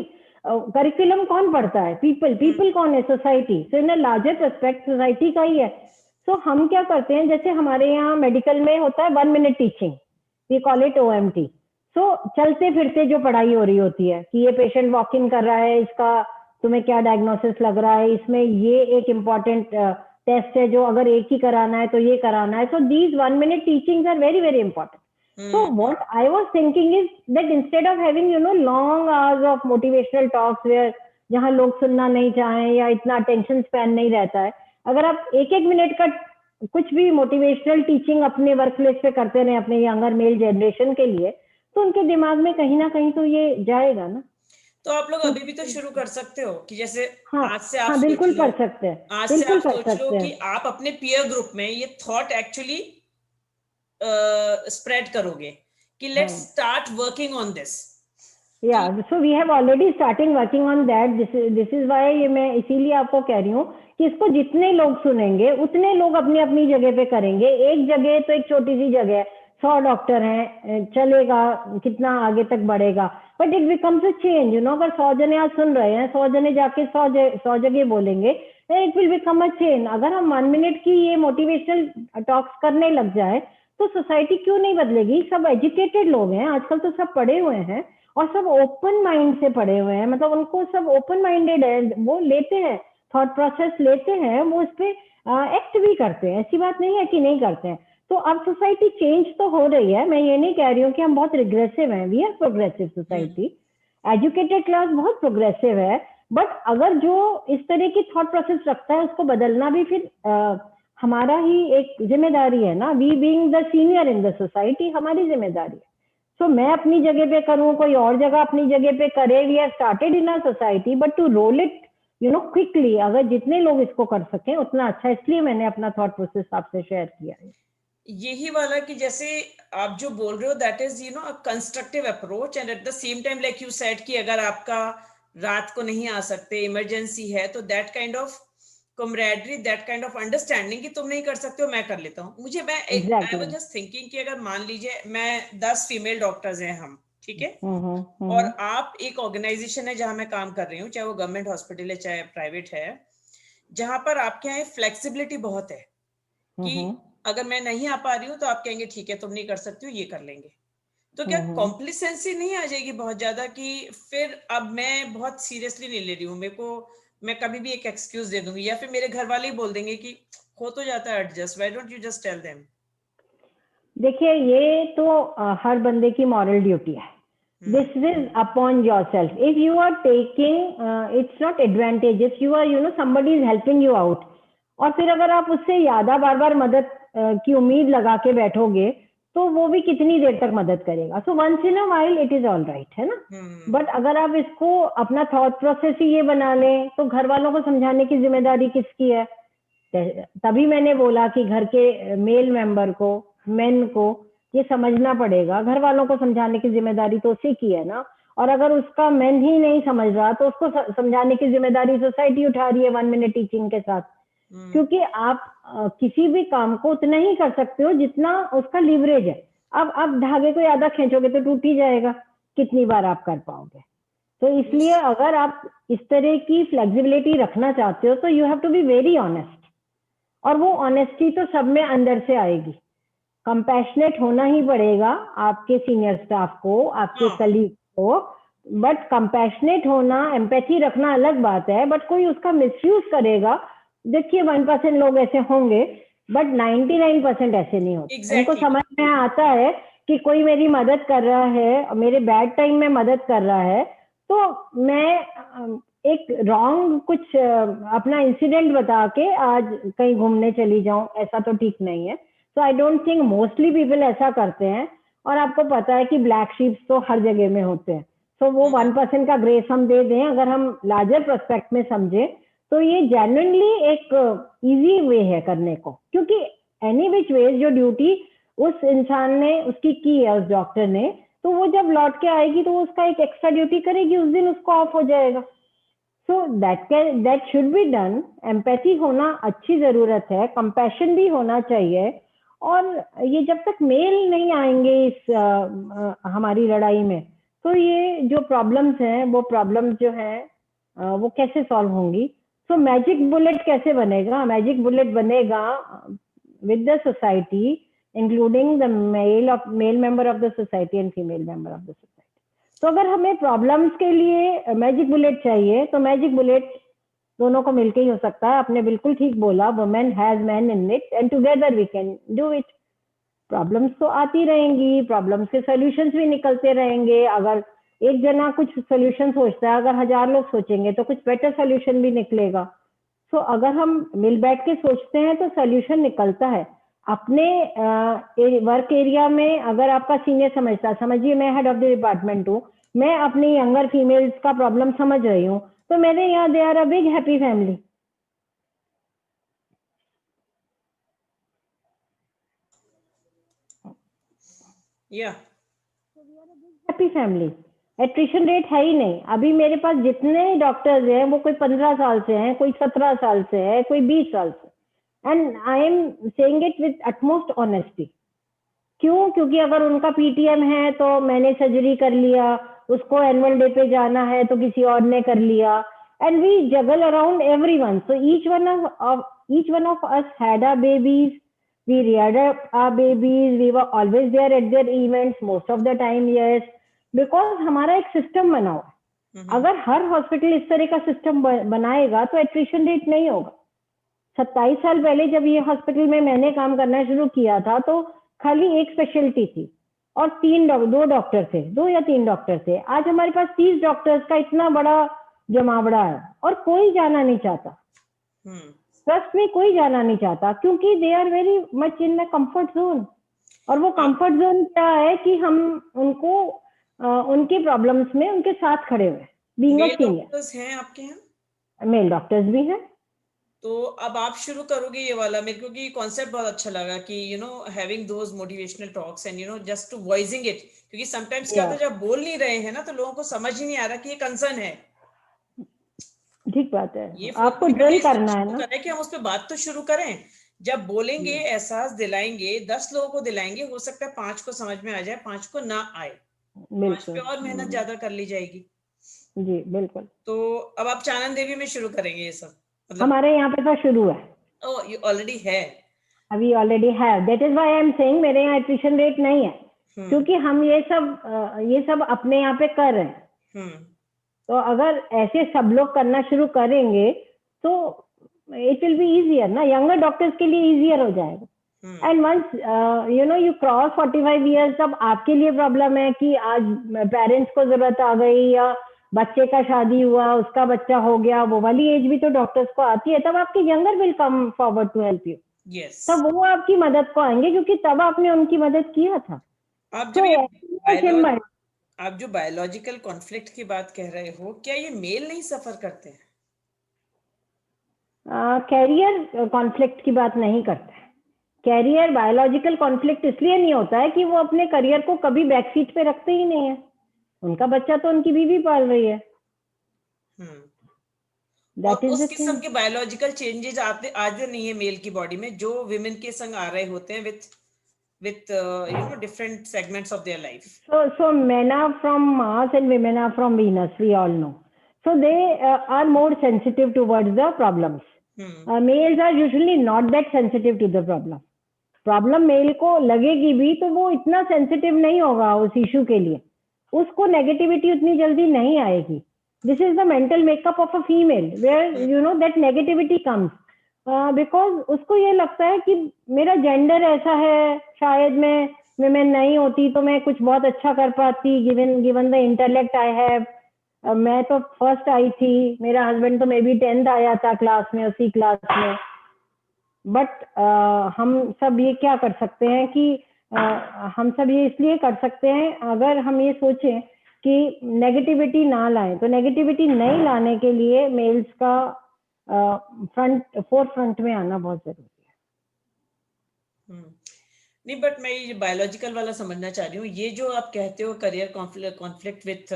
करिकुलम कौन पढ़ता है? पीपल कौन है? Society. So in a larger पर्सपेक्ट society का ही है। सो हम क्या करते हैं, जैसे हमारे यहाँ मेडिकल में होता है 1 minute teaching, we call it OMT। So चलते फिरते जो पढ़ाई हो रही होती है कि ये पेशेंट वॉक इन कर रहा है, इसका तुम्हें क्या डायग्नोसिस लग रहा है, इसमें ये एक इम्पॉर्टेंट टेस्ट है जो अगर एक ही कराना है तो ये कराना है। So these 1 minute teachings are very very important. So what I was thinking is that instead of having long hours of motivational talks where जहाँ लोग सुनना नहीं चाहें या इतना attention span नहीं रहता है, अगर आप 1-1 मिनट का कुछ भी मोटिवेशनल टीचिंग अपने वर्क प्लेस पे करते रहे अपने यंगर मेल जनरेशन के लिए, तो उनके दिमाग में कहीं ना कहीं तो ये जाएगा ना। तो आप लोग तो अभी भी तो शुरू कर सकते हो कि जैसे हाँ आज से आप हाँ, सोच बिल्कुल लो, कर सकते हैं, आज से बिल्कुल आप कर सोच लो सकते हैं। कि आप अपने पीयर ग्रुप में ये थॉट एक्चुअली स्प्रेड करोगे कि लेट्स हाँ, start working on this. Yeah so we have already starting working on that. This is why ये मैं इसीलिए आपको कह रही हूँ कि इसको जितने लोग सुनेंगे उतने लोग अपनी अपनी जगह पे करेंगे। एक जगह तो एक छोटी सी जगह है, 100 डॉक्टर हैं, चलेगा, कितना आगे तक बढ़ेगा, but it becomes a change, you know. अगर 100 जने आज सुन रहे हैं, 100 जने जाके 100 जगह बोलेंगे, it will become a change. अगर हम 1 मिनट की ये मोटिवेशनल टॉक्स करने लग जाए तो सोसाइटी क्यों नहीं बदलेगी। सब एजुकेटेड लोग हैं आजकल, तो सब पढ़े हुए हैं और सब ओपन माइंड से पढ़े हुए हैं, मतलब उनको सब ओपन माइंडेड है, वो लेते हैं, थॉट प्रोसेस लेते हैं, वो इस पे एक्ट भी करते हैं। ऐसी बात नहीं है कि नहीं करते हैं। तो अब सोसाइटी चेंज तो हो रही है, मैं ये नहीं कह रही हूँ कि हम बहुत रिग्रेसिव हैं, we are progressive society, educated class बहुत प्रोग्रेसिव है, बट अगर जो इस तरह की थॉट प्रोसेस रखता है उसको बदलना भी फिर हमारा ही एक जिम्मेदारी है ना। We being the senior in the society, हमारी जिम्मेदारी है। सो मैं अपनी जगह पे करूं, कोई और जगह अपनी जगह पे करे, we are started in a society, but to roll it you know quickly, अगर जितने लोग इसको कर सकें उतना अच्छा। इसलिए मैंने अपना थॉट प्रोसेस आपसे शेयर किया है। यही वाला कि जैसे आप जो बोल रहे हो that is you know a constructive approach, and eight the same time like you said कि अगर आपका रात को नहीं आ सकते, इमरजेंसी है, तो that kind of camaraderie, that kind of understanding कि तुम नहीं कर सकते हो, मैं कर लेता हूँ। मुझे मैं एक I was exactly. Just thinking कि अगर मान लीजिए मैं 10 फीमेल डॉक्टर्स हैं हम, ठीक है, और हम्म। आप एक ऑर्गेनाइजेशन है जहां मैं काम कर रही हूँ, चाहे वो गवर्नमेंट हॉस्पिटल है चाहे प्राइवेट है, जहां पर आपके यहाँ फ्लेक्सिबिलिटी बहुत है कि अगर मैं नहीं आ पा रही हूँ तो आप कहेंगे ठीक है तुम नहीं कर सकती हो, ये कर लेंगे। तो क्या कॉम्प्लिसेंसी नहीं आ जाएगी बहुत ज्यादा कि फिर अब मैं बहुत सीरियसली नहीं ले रही हूँ, मेरे को मैं कभी भी एक एक्सक्यूज दे दूंगी, या फिर मेरे घर वाले ही बोल देंगे कि हो तो जाता है adjust, why don't you just tell them. देखिए, ये तो हर बंदे की मॉरल ड्यूटी है। This is upon your self. If you are taking its not advantage, if you are you know somebody is helping you out, और फिर अगर आप उससे ज्यादा बार बार मदद की उम्मीद लगा के बैठोगे तो वो भी कितनी देर तक मदद करेगा। So once in a while it is all right, है ना। बट अगर आप इसको अपना थॉट प्रोसेस ही ये बना लें तो घर वालों को समझाने की जिम्मेदारी किसकी है। तभी मैंने बोला कि घर के मेल मेंबर को, मेन को ये समझना पड़ेगा, घर वालों को समझाने की जिम्मेदारी तो उसी की है ना। और अगर उसका मेन ही नहीं समझ रहा तो उसको समझाने की जिम्मेदारी सोसाइटी उठा रही है 1 मिनट टीचिंग के साथ। क्योंकि आप किसी भी काम को उतना ही कर सकते हो जितना उसका लीवरेज है। अब आप धागे को ज्यादा खींचोगे तो टूट ही जाएगा, कितनी बार आप कर पाओगे। तो इसलिए अगर आप इस तरह की फ्लेक्सिबिलिटी रखना चाहते हो तो you have to be very honest, और वो ऑनेस्टी तो सब में अंदर से आएगी। कंपैशनेट होना ही पड़ेगा आपके सीनियर स्टाफ को, आपके कलीग को, बट कंपैशनेट होना, एम्पैथी रखना अलग बात है। बट कोई उसका मिसयूज करेगा, देखिए 1% लोग ऐसे होंगे, बट 99% ऐसे नहीं होते। उनको एग्जैक्टली। समझ में आता है कि कोई मेरी मदद कर रहा है, मेरे बैड टाइम में मदद कर रहा है, तो मैं एक रॉन्ग कुछ अपना इंसिडेंट बता के आज कहीं घूमने चली जाऊं, ऐसा तो ठीक नहीं है। So I don't think mostly people ऐसा करते हैं। और आपको पता है कि ब्लैक शीप्स तो हर जगह में होते हैं। तो वो 1% का ग्रेस हम दे दें, अगर हम लार्जर प्रोस्पेक्ट में समझे तो ये जेन्युइनली एक इजी वे है करने को। क्योंकि एनी विच वेज जो ड्यूटी उस इंसान ने उसकी की है, उस डॉक्टर ने, तो वो जब लौट के आएगी तो वो उसका एक एक्स्ट्रा ड्यूटी करेगी, उस दिन उसको ऑफ हो जाएगा। So that should be done. Empathy होना अच्छी जरूरत है, कंपैशन भी होना चाहिए। और ये जब तक मेल नहीं आएंगे इस हमारी लड़ाई में, तो ये जो प्रॉब्लम्स हैं वो प्रॉब्लम्स जो हैं वो कैसे सॉल्व होंगी। सो मैजिक बुलेट कैसे बनेगा? मैजिक बुलेट बनेगा with the society, including the male member of the society and female member of the society. तो अगर हमें प्रॉब्लम्स के लिए मैजिक बुलेट चाहिए तो मैजिक बुलेट दोनों को मिलके ही हो सकता है। आपने बिल्कुल ठीक बोला, women has man in it and together we can do it. Problems तो आती रहेंगी, प्रॉब्लम्स के सॉल्यूशंस भी निकलते रहेंगे। अगर एक जना कुछ सॉल्यूशन सोचता है, अगर 1000 लोग सोचेंगे तो कुछ बेटर सॉल्यूशन भी निकलेगा। सो अगर हम मिल बैठ के सोचते हैं तो सॉल्यूशन निकलता है। अपने वर्क एरिया में अगर आपका सीनियर समझता, समझिए मैं हेड ऑफ द डिपार्टमेंट हूँ, मैं अपनी यंगर फीमेल्स का प्रॉब्लम समझ रही हूँ, तो मेरे यहाँ they are a big happy family. Yeah happy family, attrition rate है ही नहीं। अभी मेरे पास जितने डॉक्टर्स हैं वो कोई 15 साल से हैं, कोई 17 साल से है, कोई 20 साल से, and I am saying it with utmost honesty. क्यों? क्योंकि अगर उनका पीटीएम है तो मैंने सर्जरी कर लिया, उसको एनुअल डे पे जाना है तो किसी और ने कर लिया, and we juggle around everyone. So each one of us had our babies, we reared up our babies, we were always there at their events most of the time, yes, because हमारा एक system बना हुआ है। अगर हर hospital इस तरह का system बनाएगा तो एट्रिशन रेट नहीं होगा। 27 साल पहले जब ये हॉस्पिटल में मैंने काम करना शुरू किया था तो खाली एक स्पेशलिटी थी और 2 या 3 डॉक्टर थे। आज हमारे पास 30 डॉक्टर्स का इतना बड़ा जमावड़ा है और कोई जाना नहीं चाहता। ट्रस्ट में कोई जाना नहीं चाहता क्योंकि they are very much in the comfort zone. और वो कंफर्ट जोन क्या है कि हम उनको उनके प्रॉब्लम्स में उनके साथ खड़े हुए। बीइंग अ सीनियर डॉक्टर्स हैं आपके यहाँ? मेल डॉक्टर्स भी हैं। तो अब आप शुरू करोगे ये वाला? मेरे को ये कॉन्सेप्ट बहुत अच्छा लगा कि having those motivational talks and just to voicing it, क्योंकि समटाइम्स क्या होता है जब बोल नहीं रहे हैं ना तो लोगों को समझ ही नहीं आ रहा कि ये कंसर्न है। ठीक बात है, ये आपको ड्रिल करना है ना कि हम उस पर बात तो शुरू करें। जब बोलेंगे, एहसास दिलाएंगे, 10 लोगों को दिलाएंगे, हो सकता है 5 को समझ में आ जाए, 5 को ना आए, 5 पे और मेहनत ज्यादा कर ली जाएगी। जी बिल्कुल। तो अब आप चानन देवी में शुरू करेंगे ये सब? मतलब हमारे यहाँ पे तो शुरू है। ओह, ये ऑलरेडी है? अभी ऑलरेडी है, that is why I am saying मेरे यहाँ एट्रिशन रेट नहीं है, क्योंकि हम ये सब अपने यहाँ पे कर रहे हैं। तो अगर ऐसे सब लोग करना शुरू करेंगे तो इट विल बी इजियर ना, यंगर डॉक्टर्स के लिए इजियर हो जाएगा। And once you cross 45 years, तब आपके लिए प्रॉब्लम है कि आज पेरेंट्स को जरूरत आ गई या बच्चे का शादी हुआ, उसका बच्चा हो गया, वो वाली एज भी तो डॉक्टर्स को आती है, तब आपके younger will come forward to help you. तब वो आपकी मदद को आएंगे क्योंकि तब आपने उनकी मदद किया था। आप जो बायोलॉजिकल कॉन्फ्लिक्ट की बात कह रहे हो, क्या ये मेल नहीं सफर करते हैं? कैरियर कॉन्फ्लिक्ट की बात नहीं करते। कैरियर बायोलॉजिकल कॉन्फ्लिक्ट इसलिए नहीं होता है कि वो अपने करियर को कभी बैक सीट पे रखते ही नहीं है, उनका बच्चा तो उनकी बीवी पाल रही है। और उस किस्म के बायोलॉजिकल चेंजेस आते नहीं है मेल की बॉडी में जो विमेन के संग आ रहे होते हैं with different segments of their life. So men are from Mars and women are from Venus, we all know. So they are more sensitive towards the problems. Males are usually not that sensitive to the problem. Problem male को लगेगी भी तो वो इतना sensitive नहीं होगा उस issue के लिए, उसको नेगेटिविटी उतनी जल्दी नहीं आएगी। This is the mental makeup of a female where that negativity comes because उसको ये लगता है कि मेरा जेंडर ऐसा है, शायद मैं विमेन नहीं होती तो मैं कुछ बहुत अच्छा कर पाती, given the intellect I have. मैं तो फर्स्ट आई थी, मेरा हस्बैंड तो मे बी 10th आया था क्लास में, उसी क्लास में। बट हम सब ये क्या कर सकते हैं कि हम सब ये इसलिए कर सकते हैं अगर हम ये सोचें कि नेगेटिविटी ना लाएं। तो नेगेटिविटी नहीं लाने के लिए मेल्स का फोरफ्रंट में आना बहुत जरूरी है। नहीं, बट मैं ये बायोलॉजिकल वाला समझना चाह रही हूँ। ये जो आप कहते हो career conflict with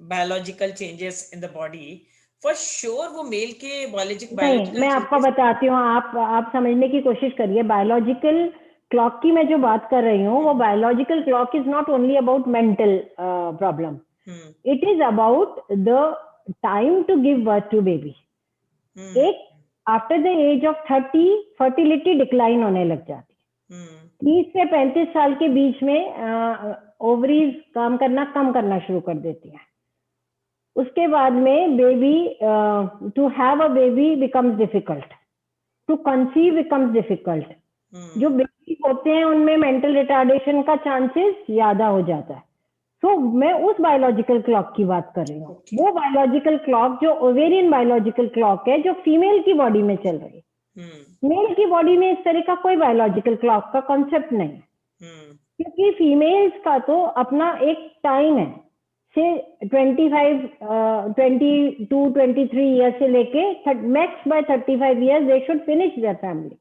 biological changes in the body, for sure वो मेल के बायोलॉजिकल मैं आपको बताती हूँ, आप समझने की कोशिश करिए। बायोलॉजिकल क्लॉक की मैं जो बात कर रही हूँ वो biological clock is not only about mental problem, it is about the time to give birth to baby. एक after the age of 30 fertility decline होने लग जाती है। 30 से 35 साल के बीच में ओवरीज काम करना कम करना शुरू कर देती है। उसके बाद में baby to have a baby becomes difficult, to conceive becomes difficult. जो बेबी होते हैं उनमें मेंटल रिटार्डेशन का चांसेस ज्यादा हो जाता है। तो मैं उस बायोलॉजिकल क्लॉक की बात कर रही हूँ। वो बायोलॉजिकल क्लॉक जो ओवेरियन बायोलॉजिकल क्लॉक है जो फीमेल की बॉडी में चल रही है, मेल की बॉडी में इस तरह का कोई बायोलॉजिकल क्लॉक का कॉन्सेप्ट नहीं है, क्योंकि फीमेल्स का तो अपना एक टाइम है, से 22-23 ईयर से लेके max bye 35 years they should finish their family,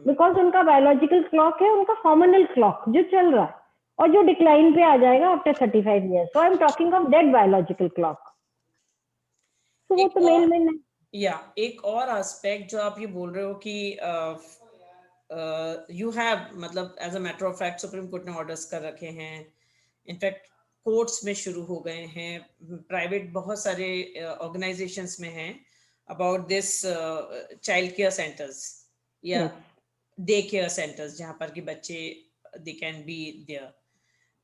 because उनका बायोलॉजिकल क्लॉक है, उनका हार्मोनल क्लॉक जो चल रहा है और जो डिक्लाइन पे आ जाएगा after 35 years. So I am talking of that biological clock. तो वो तो मेल में नहीं. या एक और एस्पेक्ट जो आप ये बोल रहे हो कि यू हैव मतलब as a matter of fact Supreme Court ने ऑर्डर्स कर रखे हैं, इनफैक्ट कोर्ट्स में शुरू हो गए हैं, प्राइवेट बहुत सारे ऑर्गेनाइजेशंस में हैं about this child care centres या डे केयर सेंटर्स जहाँ पर कि बच्चे दे कैन बी देयर.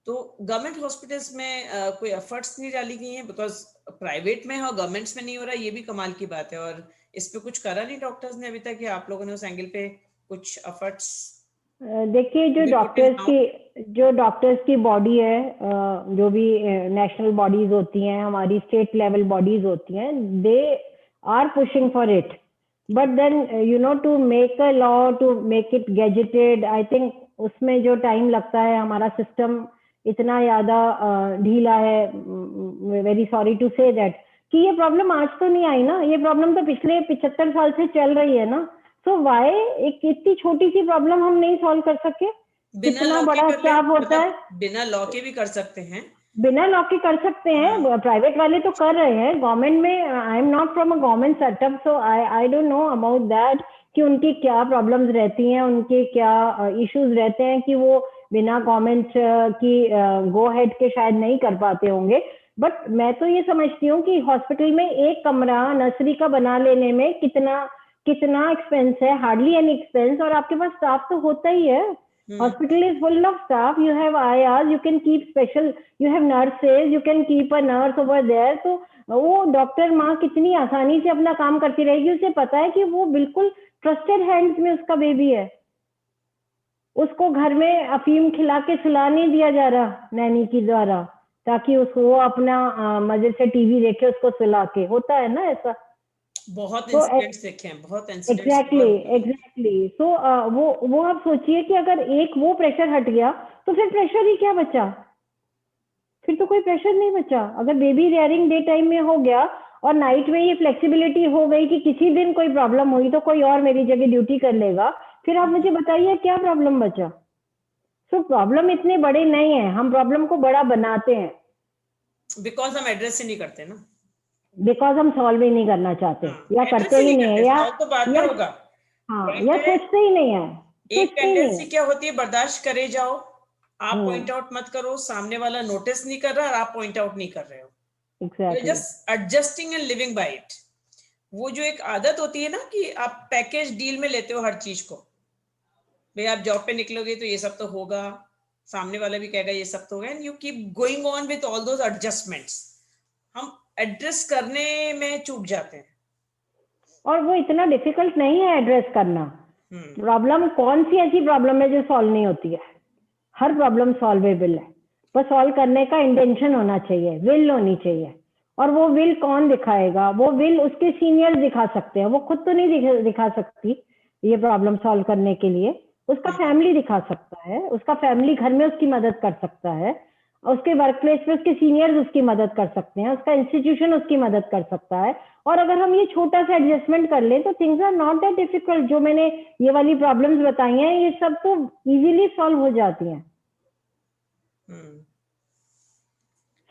तो गवर्नमेंट हॉस्पिटल्स में कोई एफर्ट्स नहीं डाली गई हैं, बिकॉज प्राइवेट में है और गवर्नमेंट्स में नहीं हो रहा, ये भी कमाल की बात है. और इस पे कुछ करा नहीं डॉक्टर्स ने अभी तक, या आप लोगों ने उस एंगल पे कुछ एफर्ट्स? देखिए, जो डॉक्टर्स की बॉडी है, जो भी नेशनल बॉडीज होती हैं, हमारी स्टेट लेवल बॉडीज होती हैं, they are pushing for it, but then you know to make a law, to make it gazetted, I think उसमें जो टाइम लगता है, हमारा सिस्टम इतना ज्यादा ढीला है. Very sorry to say that कि ये प्रॉब्लम आज तो नहीं आई ना, ये प्रॉब्लम तो पिछले 75 साल से चल रही है ना. सो वाई एक इतनी छोटी सी प्रॉब्लम हम नहीं सॉल्व कर सके? कितना बड़ा स्टाफ होता है. बिना लॉ के भी कर सकते हैं, बिना लॉ के कर सकते हैं. प्राइवेट वाले तो कर रहे हैं. गवर्नमेंट में I am not from a government setup, so I don't know about that कि उनकी क्या प्रॉब्लम्स रहती हैं, उनके क्या इश्यूज रहते हैं कि वो बिना गवर्नमेंट की गो हेड के शायद नहीं कर पाते होंगे. बट मैं तो ये समझती हूँ कि हॉस्पिटल में एक कमरा नर्सरी का बना लेने में कितना एक्सपेंस है, हार्डली एनी एक्सपेंस, और आपके पास स्टाफ तो होता ही है. Hospital is full of staff. You have IRs. You can keep special. You have nurses. You can keep a nurse over there. तो वो डॉक्टर माँ कितनी आसानी से अपना काम करती रहेगी. उसे पता है कि वो बिल्कुल ट्रस्टेड हैंड्स में उसका बेबी है. उसको घर में अफीम खिला के सुला नहीं दिया जा रहा नैनी की द्वारा, ताकि उसको अपना मजे से टीवी देखे उसको सुला के. होता है ना ऐसा. बहुत इंसिडेंट्स देखे हैं, बहुत इंसिडेंट्स. एग्जैक्टली. सो वो आप सोचिए कि अगर एक वो प्रेशर हट गया तो फिर प्रेशर ही क्या बचा? फिर तो कोई प्रेशर नहीं बचा. अगर बेबी रेयरिंग डे टाइम में हो गया और नाइट में ये फ्लेक्सिबिलिटी हो गई कि किसी दिन कोई प्रॉब्लम हुई तो कोई और मेरी जगह ड्यूटी कर लेगा, फिर आप मुझे बताइए क्या प्रॉब्लम बचा? सो प्रॉब्लम इतने बड़े नहीं है, हम प्रॉब्लम को बड़ा बनाते हैं बिकॉज हम एड्रेस ही नहीं करते ना, बिकॉज हम सॉल्व ही नहीं करना चाहते. या करते ही नहीं है, या सोचते ही नहीं है. एक टेंडेंसी क्या होती है, बर्दाश्त करे जाओ, आप पॉइंट आउट मत करो, सामने वाला नोटिस नहीं कर रहा और आप पॉइंट आउट नहीं कर रहे हो. Just adjusting and living by it. वो जो एक आदत होती है ना कि आप पैकेज डील में लेते हो हर चीज को, भाई आप जॉब पे निकलोगे तो ये सब तो होगा, सामने वाला भी कहेगा ये सब तो होगा, and you keep going on with all those adjustments. हम एड्रेस करने में चूक जाते हैं. और वो इतना डिफिकल्ट नहीं है एड्रेस करना. प्रॉब्लम कौन सी ऐसी प्रॉब्लम है जो सॉल्व नहीं होती है? हर प्रॉब्लम सॉल्वेबल है, पर सॉल्व करने का इंटेंशन होना चाहिए, विल होनी चाहिए. और वो विल कौन दिखाएगा? वो विल उसके सीनियर्स दिखा सकते हैं. वो खुद तो नहीं दिखा सकती ये प्रॉब्लम सॉल्व करने के लिए. उसका फैमिली दिखा सकता है, उसका फैमिली घर में उसकी मदद कर सकता है, उसके वर्क प्लेस पे उसके सीनियर्स उसकी मदद कर सकते हैं, उसका इंस्टीट्यूशन उसकी मदद कर सकता है. और अगर हम ये छोटा सा एडजस्टमेंट कर लें तो things are not that difficult. जो मैंने ये वाली प्रॉब्लम्स बताई हैं ये सब तो इजीली सॉल्व हो जाती हैं.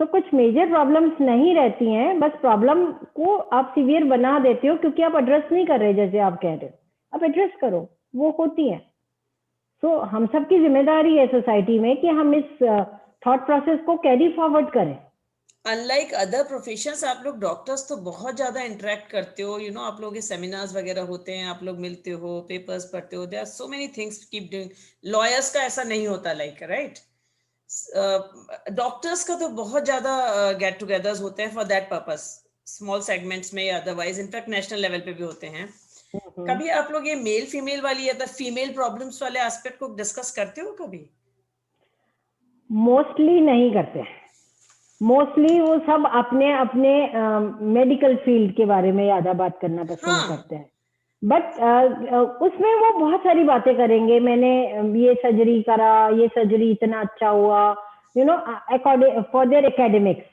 तो कुछ मेजर प्रॉब्लम्स नहीं रहती हैं, बस प्रॉब्लम को आप सीवियर बना देते हो क्योंकि आप एड्रेस नहीं कर रहे. जैसे आप कह रहे हो, आप एड्रेस करो, वो होती है. तो हम सब की जिम्मेदारी है सोसाइटी में कि हम इस थॉट प्रोसेस को कैरी फॉरवर्ड करें. अनलाइक अदर प्रोफेशंस, आप लोग डॉक्टर्स तो बहुत ज्यादा इंटरेक्ट करते हो, यू नो, आप लोगों के सेमिनार्स वगैरह होते हैं, आप लोग मिलते हो, पेपर्स पढ़ते हो, there are so many things keep doing. Lawyers का ऐसा नहीं होता, लाइक राइट. डॉक्टर्स का तो बहुत ज्यादा गेट टुगेदर्स होते हैं for that purpose, small segments में या अदरवाइज, इनफैक्ट नेशनल लेवल पे भी होते हैं. कभी आप लोग ये मेल फीमेल वाली या फीमेल प्रॉब्लम्स वाले एस्पेक्ट को डिस्कस करते हो कभी? मोस्टली नहीं करते. मोस्टली वो सब अपने मेडिकल फील्ड के बारे में ज्यादा बात करना पसंद करते हैं. बट उसमें वो बहुत सारी बातें करेंगे, मैंने ये सर्जरी करा, ये सर्जरी इतना अच्छा हुआ, you know, according for their academics.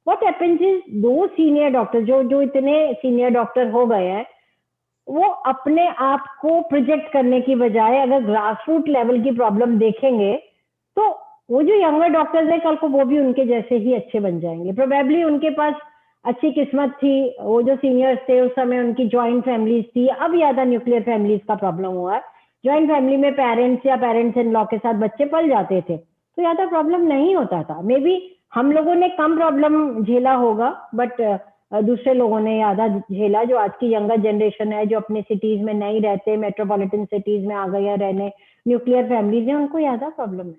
What happens is दो सीनियर डॉक्टर जो जो इतने सीनियर डॉक्टर हो गए हैं, वो अपने आप को प्रोजेक्ट करने की बजाय अगर ग्रास रूट लेवल की प्रॉब्लम देखेंगे तो वो जो यंगर डॉक्टर्स हैं कल को वो भी उनके जैसे ही अच्छे बन जाएंगे. प्रोबेबली उनके पास अच्छी किस्मत थी, वो जो सीनियर्स थे उस समय उनकी जॉइंट फैमिलीज थी. अब ज्यादा न्यूक्लियर फैमिलीज का प्रॉब्लम हुआ है. जॉइंट फैमिली में पेरेंट्स या पेरेंट्स इन लॉ के साथ बच्चे पल जाते थे तो ज्यादा प्रॉब्लम नहीं होता था. मे बी हम लोगों ने कम प्रॉब्लम झेला होगा, बट दूसरे लोगों ने ज्यादा झेला. जो आज की यंगर जनरेशन है, जो अपने सिटीज में नहीं रहते, मेट्रोपॉलिटन सिटीज में आ गए हैं रहने, न्यूक्लियर फैमिलीज है, उनको ज्यादा प्रॉब्लम है.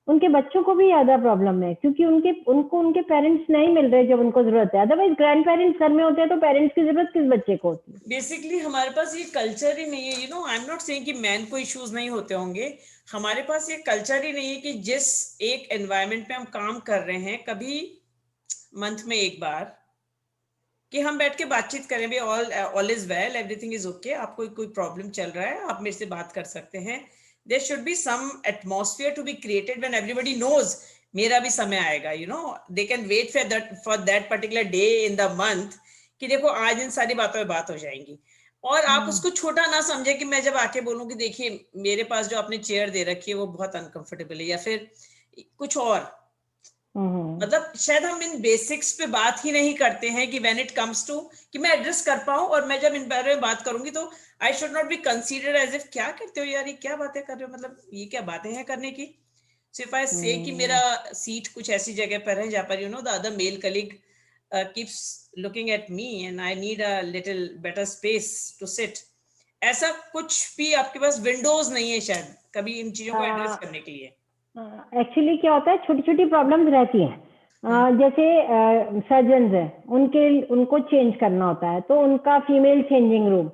उनके बच्चों को भी ज्यादा प्रॉब्लम है क्योंकि उनके पेरेंट्स नहीं मिल रहे जब उनको जरूरत है. अदरवाइज ग्रैंड पेरेंट्स घर में होते हैं तो पेरेंट्स की जरूरत किस बच्चे को होती है? बेसिकली हमारे पास ये कल्चर ही नहीं है. You know, I am not saying कि मैन को इश्यूज नहीं होते होंगे. हमारे पास ये कल्चर ही नहीं है कि जिस एक एनवायरनमेंट में हम काम कर रहे हैं, कभी मंथ में एक बार कि हम बैठ के बातचीत करें भी, all is well, everything is okay, आपको कोई प्रॉब्लम चल रहा है, आप मेरे से बात कर सकते हैं. There should be some atmosphere to be created when everybody knows मेरा भी समय आएगा. You know, they can wait for that particular day in the month कि देखो आज इन सारी बातों पे बात हो जाएंगी. और आप उसको छोटा ना समझे कि मैं जब आके बोलूं कि देखिए मेरे पास जो आपने चेयर दे रखी है वो बहुत अनकंफर्टेबल है, या फिर कुछ और. मतलब शायद हम इन बेसिक्स पे बात ही नहीं करते हैं कि व्हेन इट कम्स टू कि मैं एड्रेस कर पाऊं. और मैं जब इन बारे में बात करूंगी तो I should not be considered as if क्या करते हो यार, ये क्या बातें कर रहे हो, मतलब ये क्या बातें हैं करने की. सो इफ आई से कि मेरा सीट कुछ ऐसी जगह पर है जहां पर you know the other male colleague keeps looking at me and I need a little better space to sit. ऐसा कुछ भी आपके पास विंडोज नहीं है शायद कभी इन चीजों को एड्रेस करने के लिए. एक्चुअली क्या होता है, छोटी छोटी प्रॉब्लम्स रहती हैं. जैसे सर्जन है, उनको चेंज करना होता है तो उनका female changing room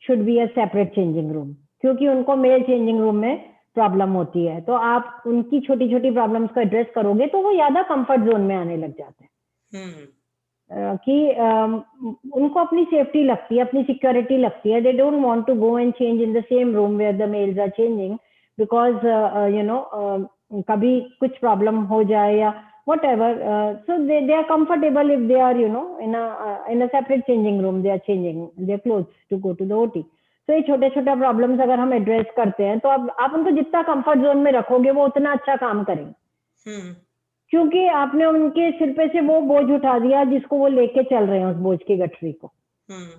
should be a separate changing room, क्योंकि उनको मेल चेंजिंग रूम में प्रॉब्लम होती है. तो आप उनकी छोटी छोटी प्रॉब्लम्स को एड्रेस करोगे तो वो ज्यादा कंफर्ट जोन में आने लग जाते हैं. कि उनको अपनी सेफ्टी लगती है, अपनी सिक्योरिटी लगती है. They don't want to go and change in the same room where the males are changing, because you know कभी कुछ प्रॉब्लम हो जाए या whatever. So they are comfortable if they are, you know, in a separate changing room, they are changing their clothes to go to the OT. So ये छोटे छोटे problems अगर हम एड्रेस करते हैं तो अब आप उनको जितना कंफर्ट जोन में रखोगे वो उतना अच्छा काम करेंगे. क्योंकि आपने उनके सिर पे से वो बोझ उठा दिया जिसको वो लेके चल रहे हैं, उस बोझ की गठरी को.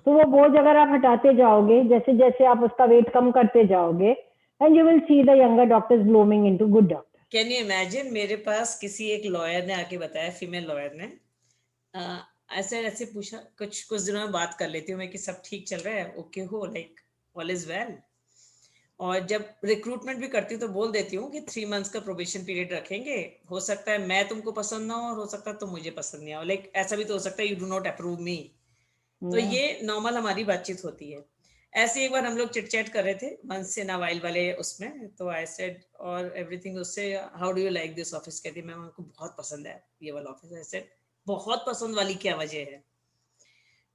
तो वो बोझ अगर आप हटाते जाओगे, जैसे जैसे आप उसका वेट कम करते जाओगे, and you will see the younger doctors blooming into good doctor. Can you imagine, मेरे पास किसी एक लॉयर ने आके बताया, फीमेल लॉयर ने, ऐसे ऐसे पूछा, कुछ दिनों में बात कर लेती हूँ मैं कि सब ठीक चल रहा है, ओके हो, लाइक ऑल इज वेल. और जब रिक्रूटमेंट भी करती हूँ तो बोल देती हूँ कि 3 months का प्रोबेशन पीरियड रखेंगे, हो सकता है मैं तुमको पसंद ना हो और हो सकता है तुम मुझे पसंद नहीं आओ, लाइक ऐसा भी तो हो सकता है यू डू नॉट अप्रूव मी. तो ये नॉर्मल हमारी बातचीत होती है. ऐसे एक बार हम लोग चिट चैट कर रहे थे वंस इन अ वाइल वाले उसमें, तो आई सेड और एवरीथिंग, उससे how do you like this office, कहती मैम हमको बहुत पसंद है ये वाला ऑफिस. आई सेड बहुत पसंद वाली क्या वजह है?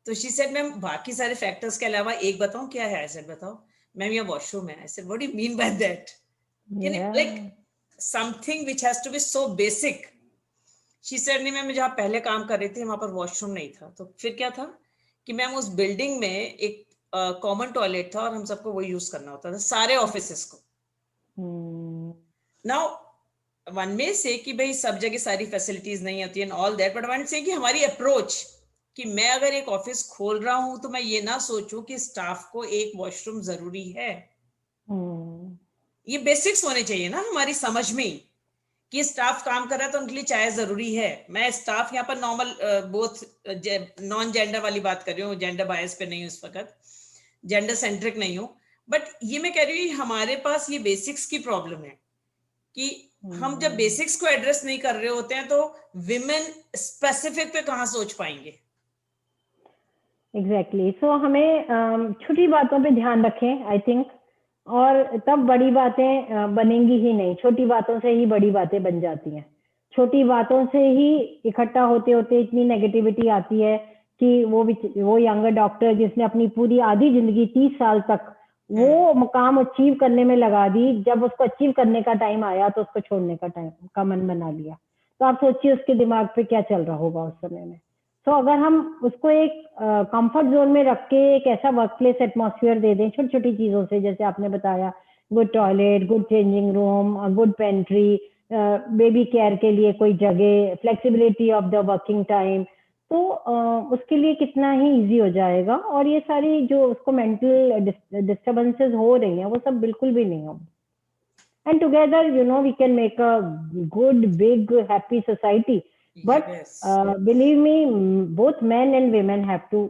तो शी सेड मैम बाकी सारे फैक्टर्स के अलावा एक बताऊं क्या है? आई सेड बताओ. मैम ये वॉशरूम है. I said what do you mean by that? Like something which has to be so basic. She said नहीं मैम, मैं जहाँ पहले काम कर रही थी वहां पर वॉशरूम नहीं था. तो फिर क्या था कि मैम उस बिल्डिंग में एक कॉमन टॉयलेट था और हम सबको वो यूज करना होता था सारे ऑफिसेस को. नाउ वन में से कि भाई सब जगह सारी फैसिलिटीज नहीं होती and all that, but one से कि हमारी अप्रोच कि मैं अगर एक ऑफिस खोल रहा हूं तो मैं ये ना सोचूं कि स्टाफ को एक वॉशरूम जरूरी है. ये बेसिक्स होने चाहिए ना हमारी समझ में कि स्टाफ काम कर रहा है तो उनके लिए चाय जरूरी है. मैं स्टाफ यहाँ पर नॉर्मल बोथ नॉन जेंडर वाली बात कर रही हूँ, जेंडर बायस पे नहीं हूँ इस वक्त, जेंडर सेंट्रिक नहीं हूँ, बट ये मैं कह रही हूँ हमारे पास ये बेसिक्स की प्रॉब्लम है कि हम जब बेसिक्स को एड्रेस नहीं कर रहे होते हैं तो विमेन स्पेसिफिक पे कहाँ सोच पाएंगे. एग्जैक्टली. सो हमें छोटी बातों पे ध्यान रखें आई थिंक, और तब बड़ी बातें बनेंगी ही नहीं. छोटी बातों से ही बड़ी बातें बन जाती हैं. छोटी बातों से ही इकट्ठा होते होते इतनी नेगेटिविटी आती है कि वो यंगर डॉक्टर जिसने अपनी पूरी आधी जिंदगी 30 साल तक वो मुकाम अचीव करने में लगा दी, जब उसको अचीव करने का टाइम आया तो उसको छोड़ने का मन बना लिया। तो आप सोचिए उसके दिमाग पे क्या चल रहा होगा उस समय में। तो अगर हम उसको एक कंफर्ट जोन में रख के एक ऐसा वर्क प्लेस एटमॉस्फेयर दे दें छोटी छोटी चीजों से, जैसे आपने बताया good toilet, good changing room, good pantry, baby care के लिए कोई जगह, flexibility of the working time, तो उसके लिए कितना ही इजी हो जाएगा और ये सारी जो उसको मेंटल डिस्टर्बेंसेस हो रही हैं वो सब बिल्कुल भी नहीं होंगे। And together, we can make a good, big, happy society. But Yes. Believe me, both men and women have to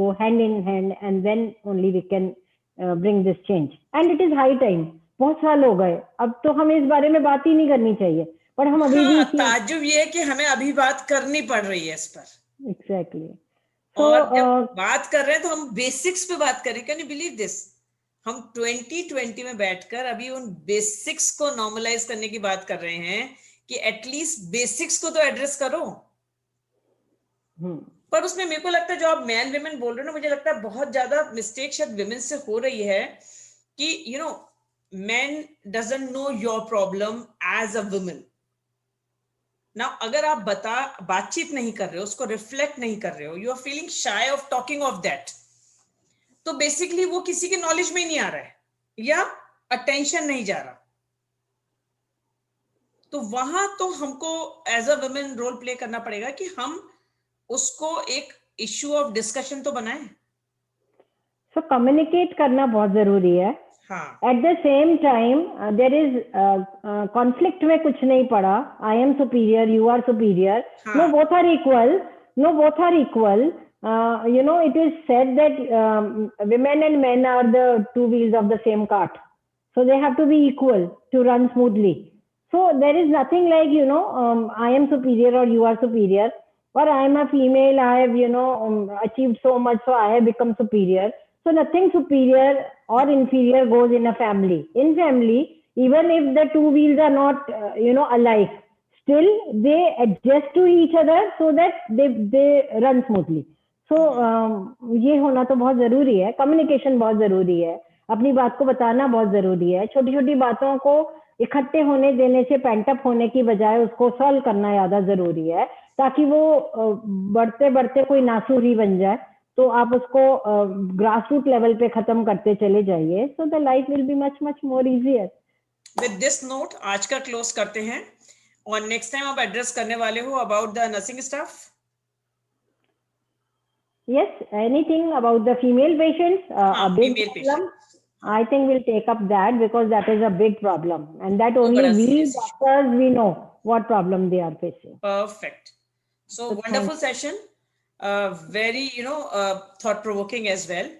go hand in hand, and then only we can bring this change. And it is high time. बहुत साल हो गए, अब तो हमें इस बारे में बात ही नहीं करनी चाहिए, पर हम अभी भी ताज्जुब ये है कि हमें अभी बात करनी पड़ रही है इस पर। Exactly. और जब बात कर रहे हैं तो हम बेसिक्स पे बात करें। Can you believe this? हम 2020 में बैठकर अभी उन बेसिक्स को नॉर्मलाइज करने की बात कर रहे हैं कि एटलीस्ट बेसिक्स को तो एड्रेस करो। पर उसमें मेरे को लगता है जो आप मैन विमेन बोल रहे हो ना, मुझे लगता है बहुत ज्यादा मिस्टेक शायद विमेन से हो रही है कि man doesn't know your problem as a woman. ना अगर आप बातचीत नहीं कर रहे हो, उसको रिफ्लेक्ट नहीं कर रहे हो, you are feeling shy of talking of that, तो बेसिकली वो किसी के नॉलेज में ही नहीं आ रहा है या अटेंशन नहीं जा रहा। तो वहां तो हमको as a women role play करना पड़ेगा कि हम उसको एक इश्यू ऑफ डिस्कशन तो बनाएं। सो कम्युनिकेट करना बहुत जरूरी है। At the same time there is conflict में कुछ नहीं पड़ा, I am superior, you are superior, no both are equal, no both are equal. It is said that women and men are the two wheels of the same cart, so they have to be equal to run smoothly. So there is nothing like I am superior or you are superior, or I am a female, I have achieved so much, so I have become superior. So nothing superior or inferior goes in a family. In family, even if the two wheels are not alike, still they adjust to each other so that they run smoothly. So ये होना तो बहुत जरूरी है। Communication बहुत जरूरी है, अपनी बात को बताना बहुत जरूरी है। छोटी छोटी बातों को इकट्ठे होने देने से, पेंटअप होने की बजाय उसको सॉल्व करना ज्यादा जरूरी है, ताकि वो बढ़ते बढ़ते कोई नासूर ही बन जाए। तो आप उसको ग्रास रूट लेवल पे खत्म करते चले जाइए, so the life will be much much more easier. With this note आज का क्लोज करते हैं, और नेक्स्ट टाइम आप एड्रेस करने वाले हो about the nursing staff. Yes, anything about the female patients, a big female problem. I think we'll take up that because that is a big problem, and that only we doctors we know what problem they are facing. Perfect. So wonderful session, very thought-provoking as well,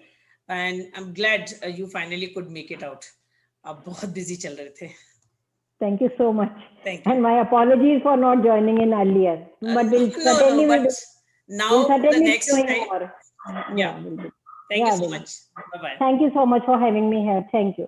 and I'm glad you finally could make it out. आप बहुत busy चल रहे थे. Thank you so much. Thank you. And my apologies for not joining in earlier. But we'll certainly now the next time. Yeah. Thank you so much. Bye-bye. Thank you so much for having me here. Thank you.